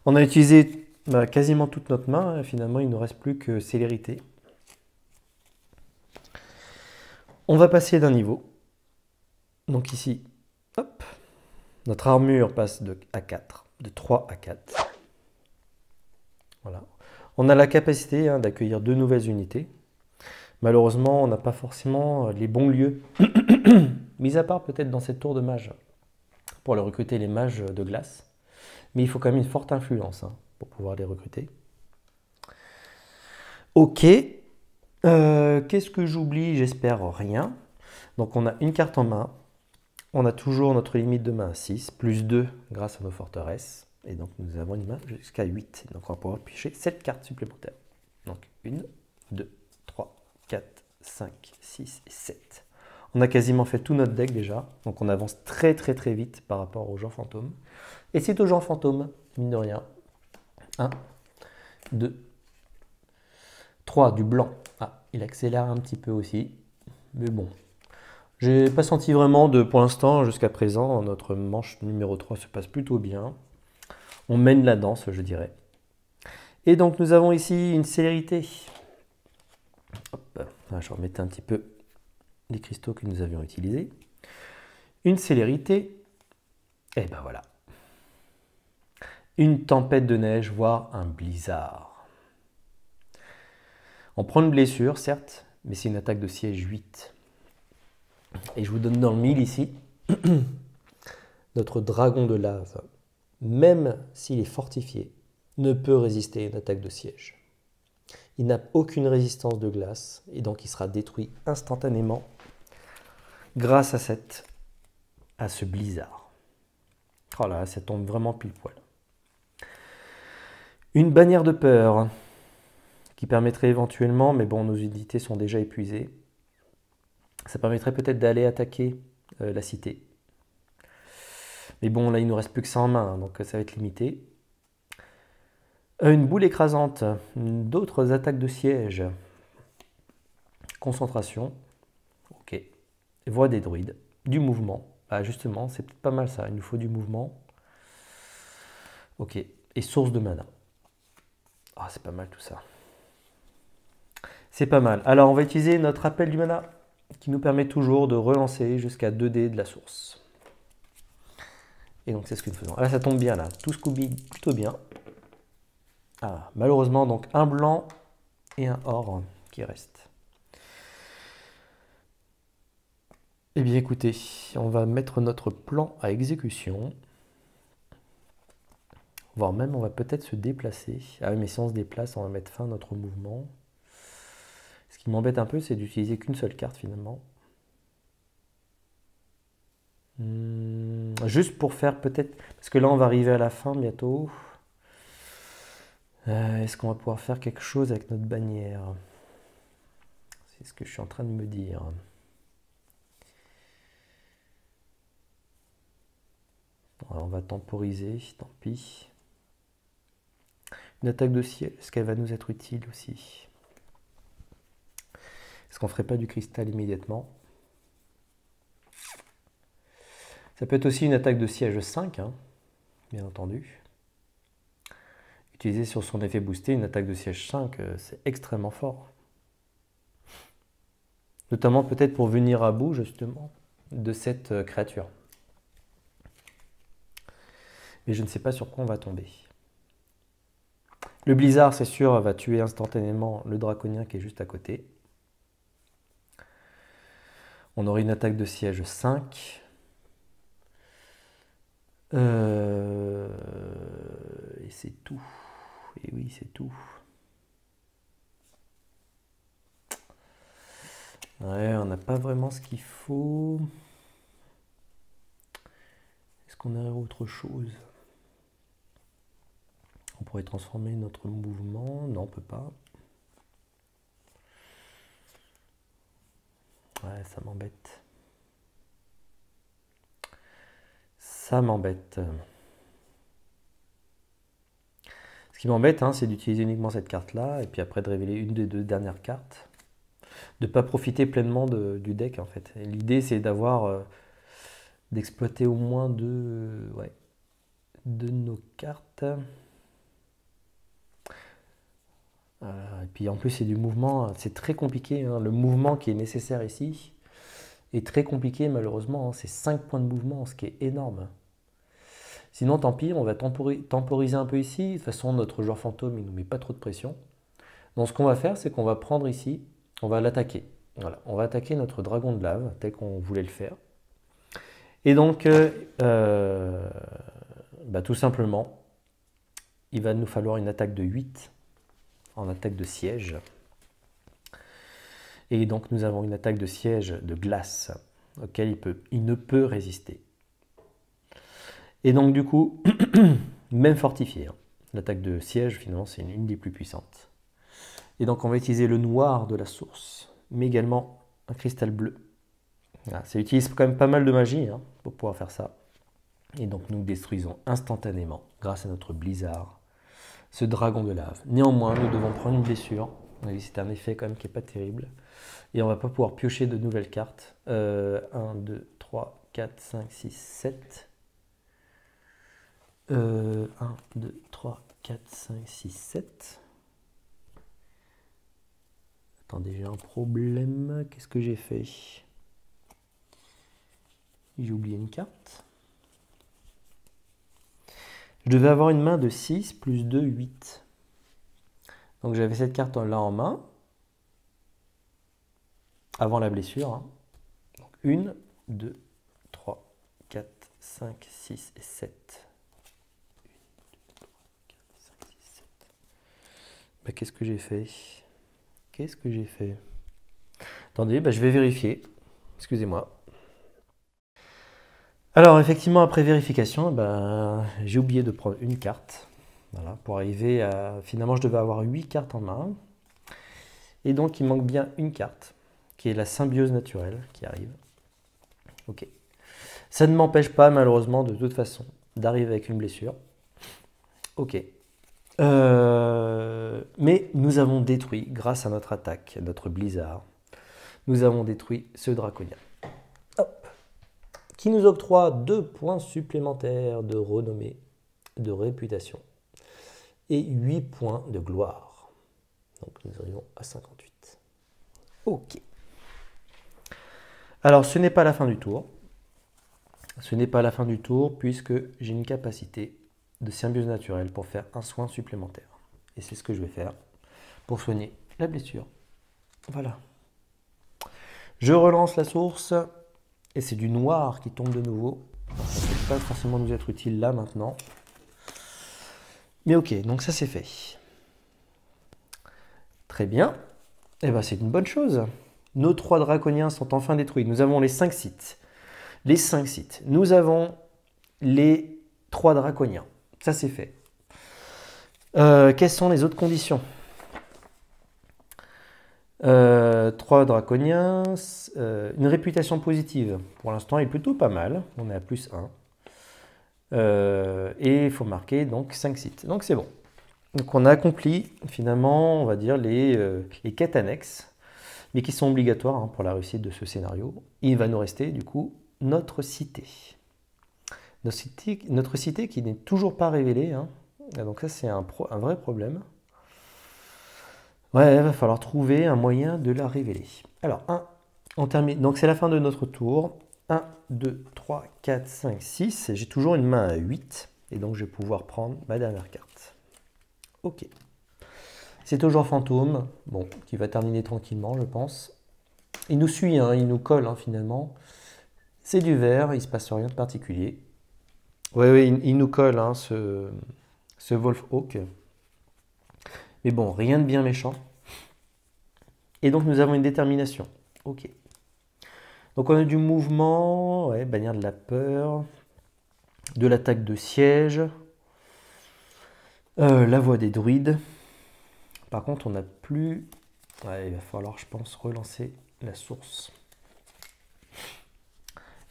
On a utilisé quasiment toute notre main. Finalement, il ne nous reste plus que célérité. On va passer d'un niveau. Donc ici, hop, notre armure passe à 4, de 3 à 4. Voilà. On a la capacité d'accueillir 2 nouvelles unités. Malheureusement, on n'a pas forcément les bons lieux, mis à part peut-être dans cette tour de mage, pour les recruter les mages de glace. Mais il faut quand même une forte influence pour pouvoir les recruter. Ok. Qu'est-ce que j'oublie? J'espère rien. Donc on a une carte en main. On a toujours notre limite de main à 6, plus 2 grâce à nos forteresses. Et donc nous avons une main jusqu'à 8. Donc on va pouvoir piocher 7 cartes supplémentaires. Donc 1, 2, 3, 4, 5, 6 et 7. On a quasiment fait tout notre deck déjà. Donc on avance très très très vite par rapport aux gens fantômes. Et c'est aux gens fantômes, mine de rien. 1, 2, 3, du blanc. Ah, il accélère un petit peu aussi. Mais bon. J'ai pas senti vraiment pour l'instant, jusqu'à présent, notre manche numéro 3 se passe plutôt bien. On mène la danse, je dirais. Et donc nous avons ici une célérité. Hop, je remettais un petit peu les cristaux que nous avions utilisés. Une célérité. Et ben voilà. Une tempête de neige, voire un blizzard. On prend une blessure, certes, mais c'est une attaque de siège 8. Et je vous donne dans le mille ici, notre dragon de lave, même s'il est fortifié, ne peut résister à une attaque de siège. Il n'a aucune résistance de glace et donc il sera détruit instantanément grâce à ce blizzard. Oh là, ça tombe vraiment pile poil. Une bannière de peur qui permettrait éventuellement, mais bon, nos unités sont déjà épuisées. Ça permettrait peut-être d'aller attaquer la cité. Mais bon, là, il ne nous reste plus que ça en main, donc ça va être limité. Une boule écrasante, d'autres attaques de siège. Concentration. Ok. Voix des druides. Du mouvement. Ah, justement, c'est peut-être pas mal ça. Il nous faut du mouvement. Ok. Et source de mana. Ah, c'est pas mal tout ça. C'est pas mal. Alors, on va utiliser notre appel du mana, qui nous permet toujours de relancer jusqu'à 2 dés de la source. Et donc, c'est ce que nous faisons. Là, ça tombe bien, là. Tout Scooby, plutôt bien. Ah, malheureusement, donc, un blanc et un or qui restent. Eh bien, écoutez, on va mettre notre plan à exécution. Voire même, on va peut-être se déplacer. Ah oui, mais si on se déplace, on va mettre fin à notre mouvement. Ce qui m'embête un peu, c'est d'utiliser qu'une seule carte, finalement. Juste pour faire peut-être... Parce que là, on va arriver à la fin bientôt. Est-ce qu'on va pouvoir faire quelque chose avec notre bannière? C'est ce que je suis en train de me dire. Alors, on va temporiser, tant pis. Une attaque de ciel, est-ce qu'elle va nous être utile aussi? Est-ce qu'on ne ferait pas du cristal immédiatement? Ça peut être aussi une attaque de siège 5, hein, bien entendu. Utiliser sur son effet boosté, une attaque de siège 5, c'est extrêmement fort. Notamment peut-être pour venir à bout, justement, de cette créature. Mais je ne sais pas sur quoi on va tomber. Le blizzard, c'est sûr, va tuer instantanément le draconien qui est juste à côté. On aurait une attaque de siège 5. Et c'est tout. Et oui, c'est tout. Ouais, on n'a pas vraiment ce qu'il faut. Est-ce qu'on a autre chose? On pourrait transformer notre mouvement. Non, on ne peut pas. Ouais, ça m'embête. Ça m'embête. Ce qui m'embête, hein, c'est d'utiliser uniquement cette carte-là, et puis après de révéler une des 2 dernières cartes. De ne pas profiter pleinement du deck, en fait. L'idée, c'est d'avoir... d'exploiter au moins deux de nos cartes. Et puis en plus, c'est du mouvement, c'est très compliqué, hein. Le mouvement qui est nécessaire ici est très compliqué, malheureusement, hein. C'est 5 points de mouvement, ce qui est énorme. Sinon, tant pis, on va temporiser un peu ici. De toute façon, notre joueur fantôme, il ne nous met pas trop de pression. Donc ce qu'on va faire, c'est qu'on va prendre ici, on va l'attaquer. Voilà, on va attaquer notre dragon de lave, tel qu'on voulait le faire. Et donc, tout simplement, il va nous falloir une attaque de 8 en attaque de siège. Et donc, nous avons une attaque de siège de glace auquel il ne peut résister. Et donc, du coup, même fortifié, hein. L'attaque de siège, finalement, c'est une des plus puissantes. Et donc, on va utiliser le noir de la source, mais également un cristal bleu. Voilà, ça utilise quand même pas mal de magie, hein, pour pouvoir faire ça. Et donc nous détruisons instantanément, grâce à notre blizzard, ce dragon de lave. Néanmoins, nous devons prendre une blessure. C'est un effet quand même qui n'est pas terrible. Et on ne va pas pouvoir piocher de nouvelles cartes. 1, 2, 3, 4, 5, 6, 7. 1, 2, 3, 4, 5, 6, 7. Attendez, j'ai un problème. Qu'est-ce que j'ai fait? J'ai oublié une carte. Je devais avoir une main de 6 plus 2, 8. Donc j'avais cette carte-là en main, avant la blessure. Hein. Donc 1, 2, 3, 4, 5, 6 et 7. 1, 2, 3, 4, 5, 6, 7. Qu'est-ce que j'ai fait? Qu'est-ce que j'ai fait? Attendez, je vais vérifier. Excusez-moi. Alors effectivement, après vérification, j'ai oublié de prendre une carte. Voilà, pour arriver à... Finalement, je devais avoir 8 cartes en main. Et donc, il manque bien une carte, qui est la symbiose naturelle, qui arrive. Ok. Ça ne m'empêche pas, malheureusement, de toute façon, d'arriver avec une blessure. Ok. Mais nous avons détruit, grâce à notre attaque, notre blizzard, nous avons détruit ce draconien. Hop. Qui nous octroie 2 points supplémentaires de renommée, de réputation, et 8 points de gloire. Donc nous arrivons à 58. Ok. Alors, ce n'est pas la fin du tour. Ce n'est pas la fin du tour puisque j'ai une capacité de symbiose naturelle pour faire un soin supplémentaire. Et c'est ce que je vais faire pour soigner la blessure. Voilà. Je relance la source et c'est du noir qui tombe de nouveau. Ça ne peut pas forcément nous être utile là maintenant. Mais ok, donc ça c'est fait. Très bien. Et bien c'est une bonne chose. Nos 3 draconiens sont enfin détruits. Nous avons les 5 sites. Les 5 sites. Nous avons les 3 draconiens. Ça c'est fait. Quelles sont les autres conditions? 3 draconiens, une réputation positive. Pour l'instant, elle est plutôt pas mal. On est à +1. Et il faut marquer donc 5 sites. Donc c'est bon. Donc on a accompli finalement, on va dire, les quêtes annexes, mais qui sont obligatoires hein, pour la réussite de ce scénario. Il va nous rester du coup notre cité. Notre cité qui n'est toujours pas révélée. Hein. Donc ça c'est un vrai problème. Ouais, il va falloir trouver un moyen de la révéler. Alors, on termine. Donc c'est la fin de notre tour. 1, 2, 3, 4, 5, 6. J'ai toujours une main à 8. Et donc je vais pouvoir prendre ma dernière carte. Ok. C'est toujours fantôme. Bon, qui va terminer tranquillement, je pense. Il nous suit, hein, il nous colle hein, finalement. C'est du vert, il ne se passe rien de particulier. Oui, il nous colle, hein, ce Wolfhawk. Mais bon, rien de bien méchant. Et donc nous avons une détermination. Ok. Donc on a du mouvement, ouais, bannière de la peur, de l'attaque de siège, la voix des druides. Par contre on n'a plus... Ouais, il va falloir je pense relancer la source.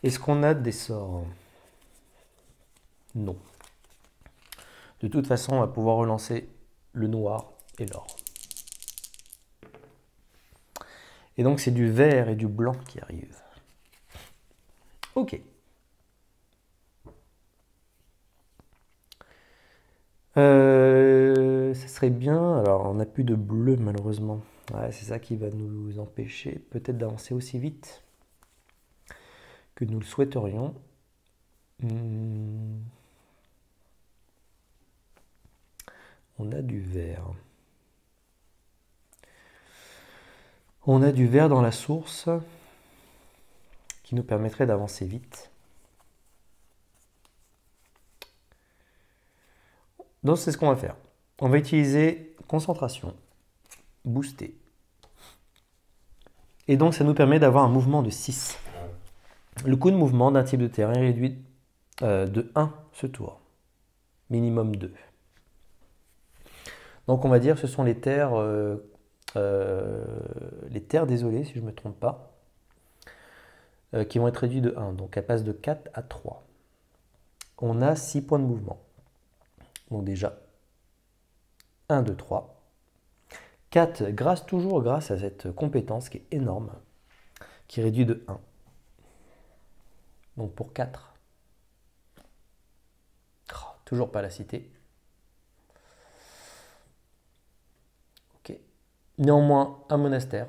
Est-ce qu'on a des sorts? Non. De toute façon on va pouvoir relancer le noir et l'or. Et donc c'est du vert et du blanc qui arrivent. Ok. Ça serait bien. Alors, on n'a plus de bleu malheureusement. Ouais, c'est ça qui va nous empêcher peut-être d'avancer aussi vite que nous le souhaiterions. On a du vert. On a du vert dans la source qui nous permettrait d'avancer vite. Donc c'est ce qu'on va faire. On va utiliser concentration, booster. Et donc ça nous permet d'avoir un mouvement de 6. Le coût de mouvement d'un type de terrain est réduit de 1 ce tour. Minimum 2. Donc on va dire que ce sont les terres désolées, si je ne me trompe pas, qui vont être réduits de 1. Donc elles passent de 4 à 3. On a 6 points de mouvement. Donc déjà, 1, 2, 3. 4, toujours grâce à cette compétence qui est énorme, qui réduit de 1. Donc pour 4. Oh, toujours pas la cité. Ok. Néanmoins, un monastère.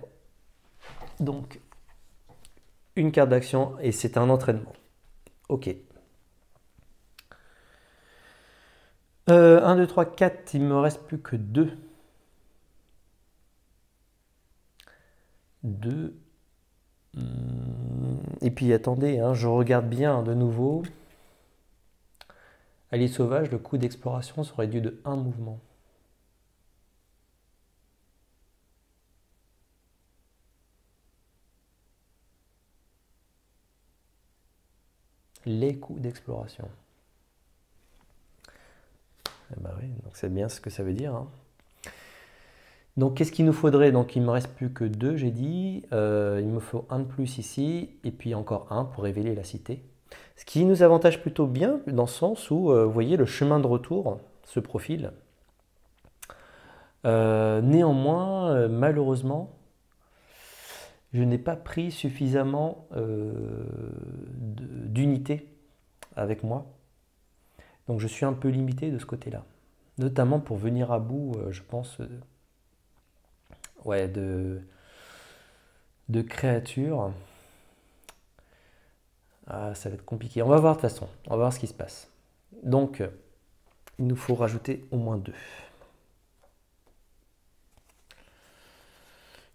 Donc, une carte d'action et c'est un entraînement. Ok. 1, 2, 3, 4, il ne me reste plus que 2. 2. Et puis attendez, hein, je regarde bien de nouveau. Allié sauvage, le coût d'exploration serait dû de 1 mouvement. Les coûts d'exploration. Eh ben oui, donc c'est bien ce que ça veut dire. Hein. Donc qu'est-ce qu'il nous faudrait? Donc il ne me reste plus que 2, j'ai dit. Il me faut 1 de plus ici, et puis encore 1 pour révéler la cité. Ce qui nous avantage plutôt bien, dans le sens où, vous voyez, le chemin de retour se profile. Néanmoins, malheureusement, je n'ai pas pris suffisamment d'unités avec moi. Donc je suis un peu limité de ce côté-là. Notamment pour venir à bout, je pense, ouais, de de créatures. Ah, ça va être compliqué. On va voir de toute façon. On va voir ce qui se passe. Donc, il nous faut rajouter au moins 2.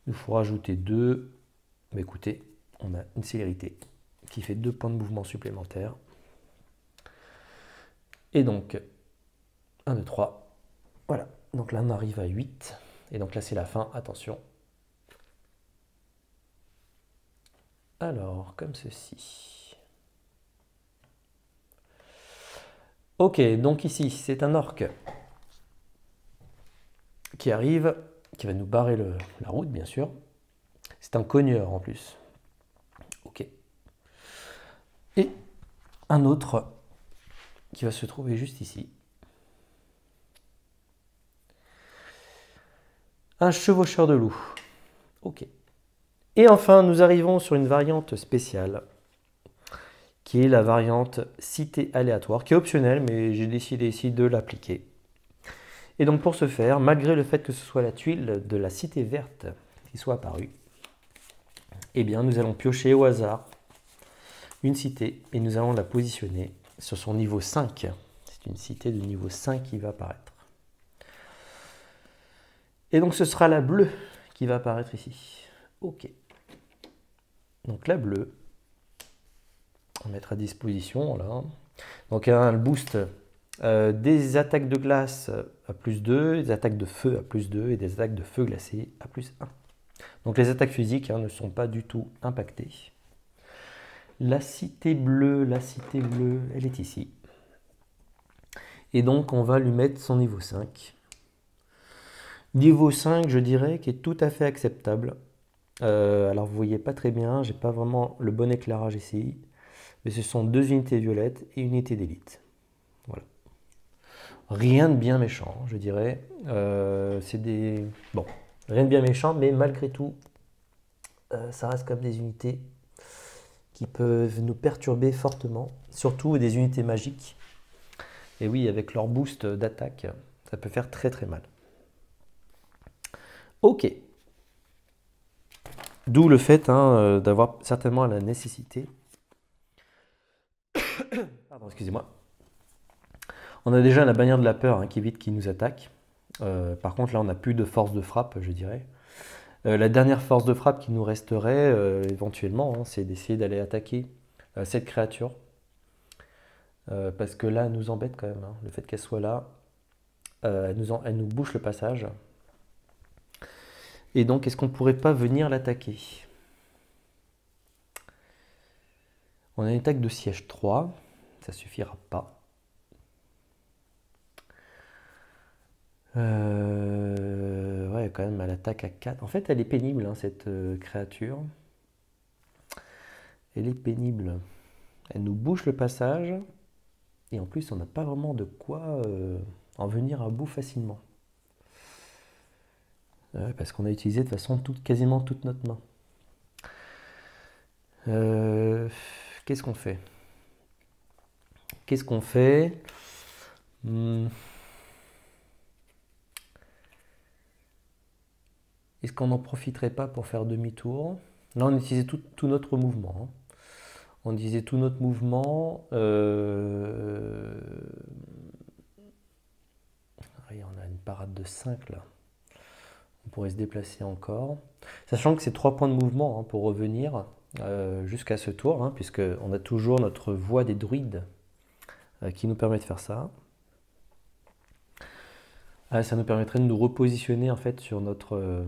Il nous faut rajouter 2. Mais écoutez, on a une célérité qui fait 2 points de mouvement supplémentaires. Et donc, 1, 2, 3. Voilà. Donc là, on arrive à 8. Et donc là, c'est la fin. Attention. Alors, comme ceci. Ok, donc ici, c'est un orque qui arrive, qui va nous barrer la route, bien sûr. C'est un cogneur en plus. Ok. Et un autre qui va se trouver juste ici. Un chevaucheur de loup. Ok. Et enfin, nous arrivons sur une variante spéciale, qui est la variante cité aléatoire, qui est optionnelle, mais j'ai décidé ici de l'appliquer. Et donc pour ce faire, malgré le fait que ce soit la tuile de la cité verte qui soit apparue, eh bien nous allons piocher au hasard une cité et nous allons la positionner sur son niveau 5. C'est une cité de niveau 5 qui va apparaître. Et donc ce sera la bleue qui va apparaître ici. Ok. Donc la bleue, on va mettre à disposition là. Donc le boost des attaques de glace à plus 2, des attaques de feu à plus 2 et des attaques de feu glacé à plus 1. Donc les attaques physiques ne sont pas du tout impactées. La cité bleue, elle est ici. Et donc on va lui mettre son niveau 5. Niveau 5, je dirais, qui est tout à fait acceptable. Alors vous voyez pas très bien, j'ai pas vraiment le bon éclairage ici. Mais ce sont 2 unités violettes et une unité d'élite. Voilà. Rien de bien méchant, je dirais. C'est des... Bon, rien de bien méchant, mais malgré tout, ça reste comme des unités qui peuvent nous perturber fortement. Surtout des unités magiques. Et oui, avec leur boost d'attaque, ça peut faire très très mal. Ok. D'où le fait d'avoir certainement la nécessité... Pardon, excusez-moi. On a déjà la bannière de la peur qui évite qu'il nous attaque. Par contre, là, on n'a plus de force de frappe, je dirais. La dernière force de frappe qui nous resterait, éventuellement, c'est d'essayer d'aller attaquer cette créature. Parce que là, elle nous embête quand même. Le fait qu'elle soit là, elle nous bouche le passage. Et donc, est-ce qu'on ne pourrait pas venir l'attaquer? On a une attaque de siège 3. Ça suffira pas. Ouais, quand même, elle attaque à 4. En fait, elle est pénible, cette créature. Elle est pénible. Elle nous bouche le passage. Et en plus, on n'a pas vraiment de quoi en venir à bout facilement. Parce qu'on a utilisé de toute façon quasiment toute notre main. Qu'est-ce qu'on fait? Qu'est-ce qu'on fait? Est-ce qu'on n'en profiterait pas pour faire demi-tour? Là, on utilisait tout notre mouvement. On disait tout notre mouvement. On a une parade de 5 là. On pourrait se déplacer encore. Sachant que c'est 3 points de mouvement pour revenir jusqu'à ce tour, puisqu'on a toujours notre voie des druides qui nous permet de faire ça. Ça nous permettrait de nous repositionner en fait sur notre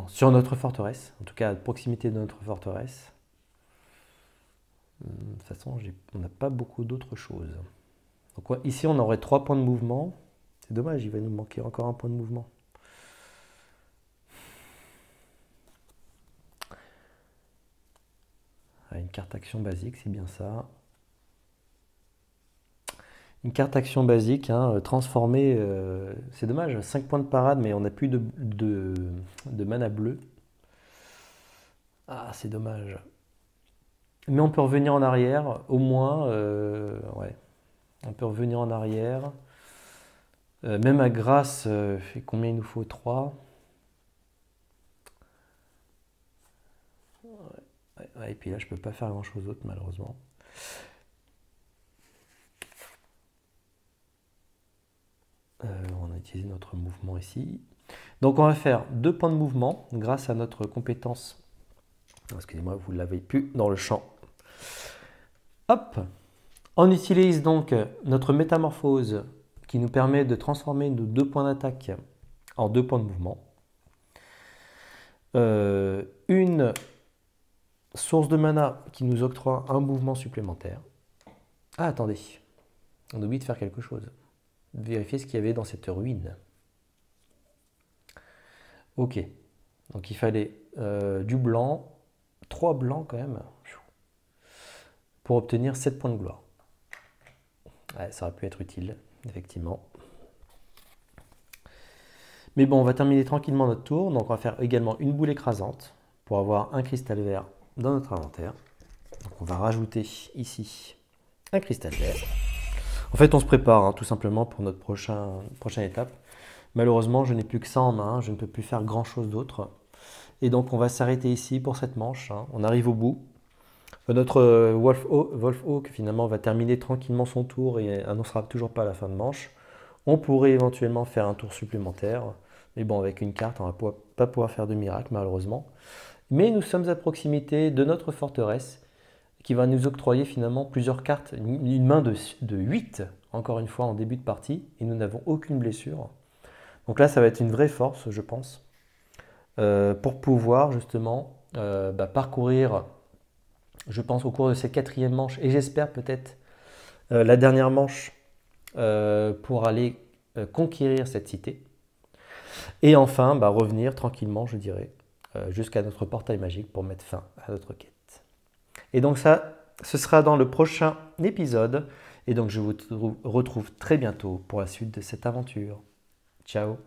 sur notre forteresse, en tout cas à proximité de notre forteresse. De toute façon, on n'a pas beaucoup d'autres choses. Donc ici, on aurait 3 points de mouvement. C'est dommage, il va nous manquer encore un point de mouvement. Une carte action basique, c'est bien ça. Une carte action basique, transformée, c'est dommage, 5 points de parade, mais on n'a plus de mana bleu. Ah, c'est dommage. Mais on peut revenir en arrière, au moins, ouais. On peut revenir en arrière. Même à grâce, combien il nous faut? 3. Et puis là, je ne peux pas faire grand-chose d'autre, malheureusement. On a utilisé notre mouvement ici. Donc, on va faire 2 points de mouvement grâce à notre compétence. Excusez-moi, vous ne l'avez plus dans le champ. Hop! On utilise donc notre métamorphose qui nous permet de transformer nos 2 points d'attaque en 2 points de mouvement. Une source de mana qui nous octroie un mouvement supplémentaire. Ah, attendez, on oublie de faire quelque chose. Vérifier ce qu'il y avait dans cette ruine. Ok, donc il fallait du blanc, 3 blancs quand même, pour obtenir 7 points de gloire. Ouais, ça aurait pu être utile, effectivement. Mais bon, on va terminer tranquillement notre tour. Donc on va faire également une boule écrasante pour avoir un cristal vert dans notre inventaire. Donc on va rajouter ici un cristal vert. En fait, on se prépare hein, tout simplement pour notre prochaine étape. Malheureusement, je n'ai plus que ça en main. Je ne peux plus faire grand-chose d'autre. Et donc on va s'arrêter ici pour cette manche. Hein. On arrive au bout. Notre Wolf Oak finalement va terminer tranquillement son tour et annoncera toujours pas la fin de manche. On pourrait éventuellement faire un tour supplémentaire, mais bon avec une carte on ne va pas pouvoir faire de miracle malheureusement. Mais nous sommes à proximité de notre forteresse qui va nous octroyer finalement plusieurs cartes, une main de 8 encore une fois en début de partie et nous n'avons aucune blessure. Donc là ça va être une vraie force je pense pour pouvoir justement parcourir je pense au cours de cette 4e manche, et j'espère peut-être la dernière manche pour aller conquérir cette cité. Et enfin, revenir tranquillement, je dirais, jusqu'à notre portail magique pour mettre fin à notre quête. Et donc ça, ce sera dans le prochain épisode. Et donc je vous retrouve très bientôt pour la suite de cette aventure. Ciao!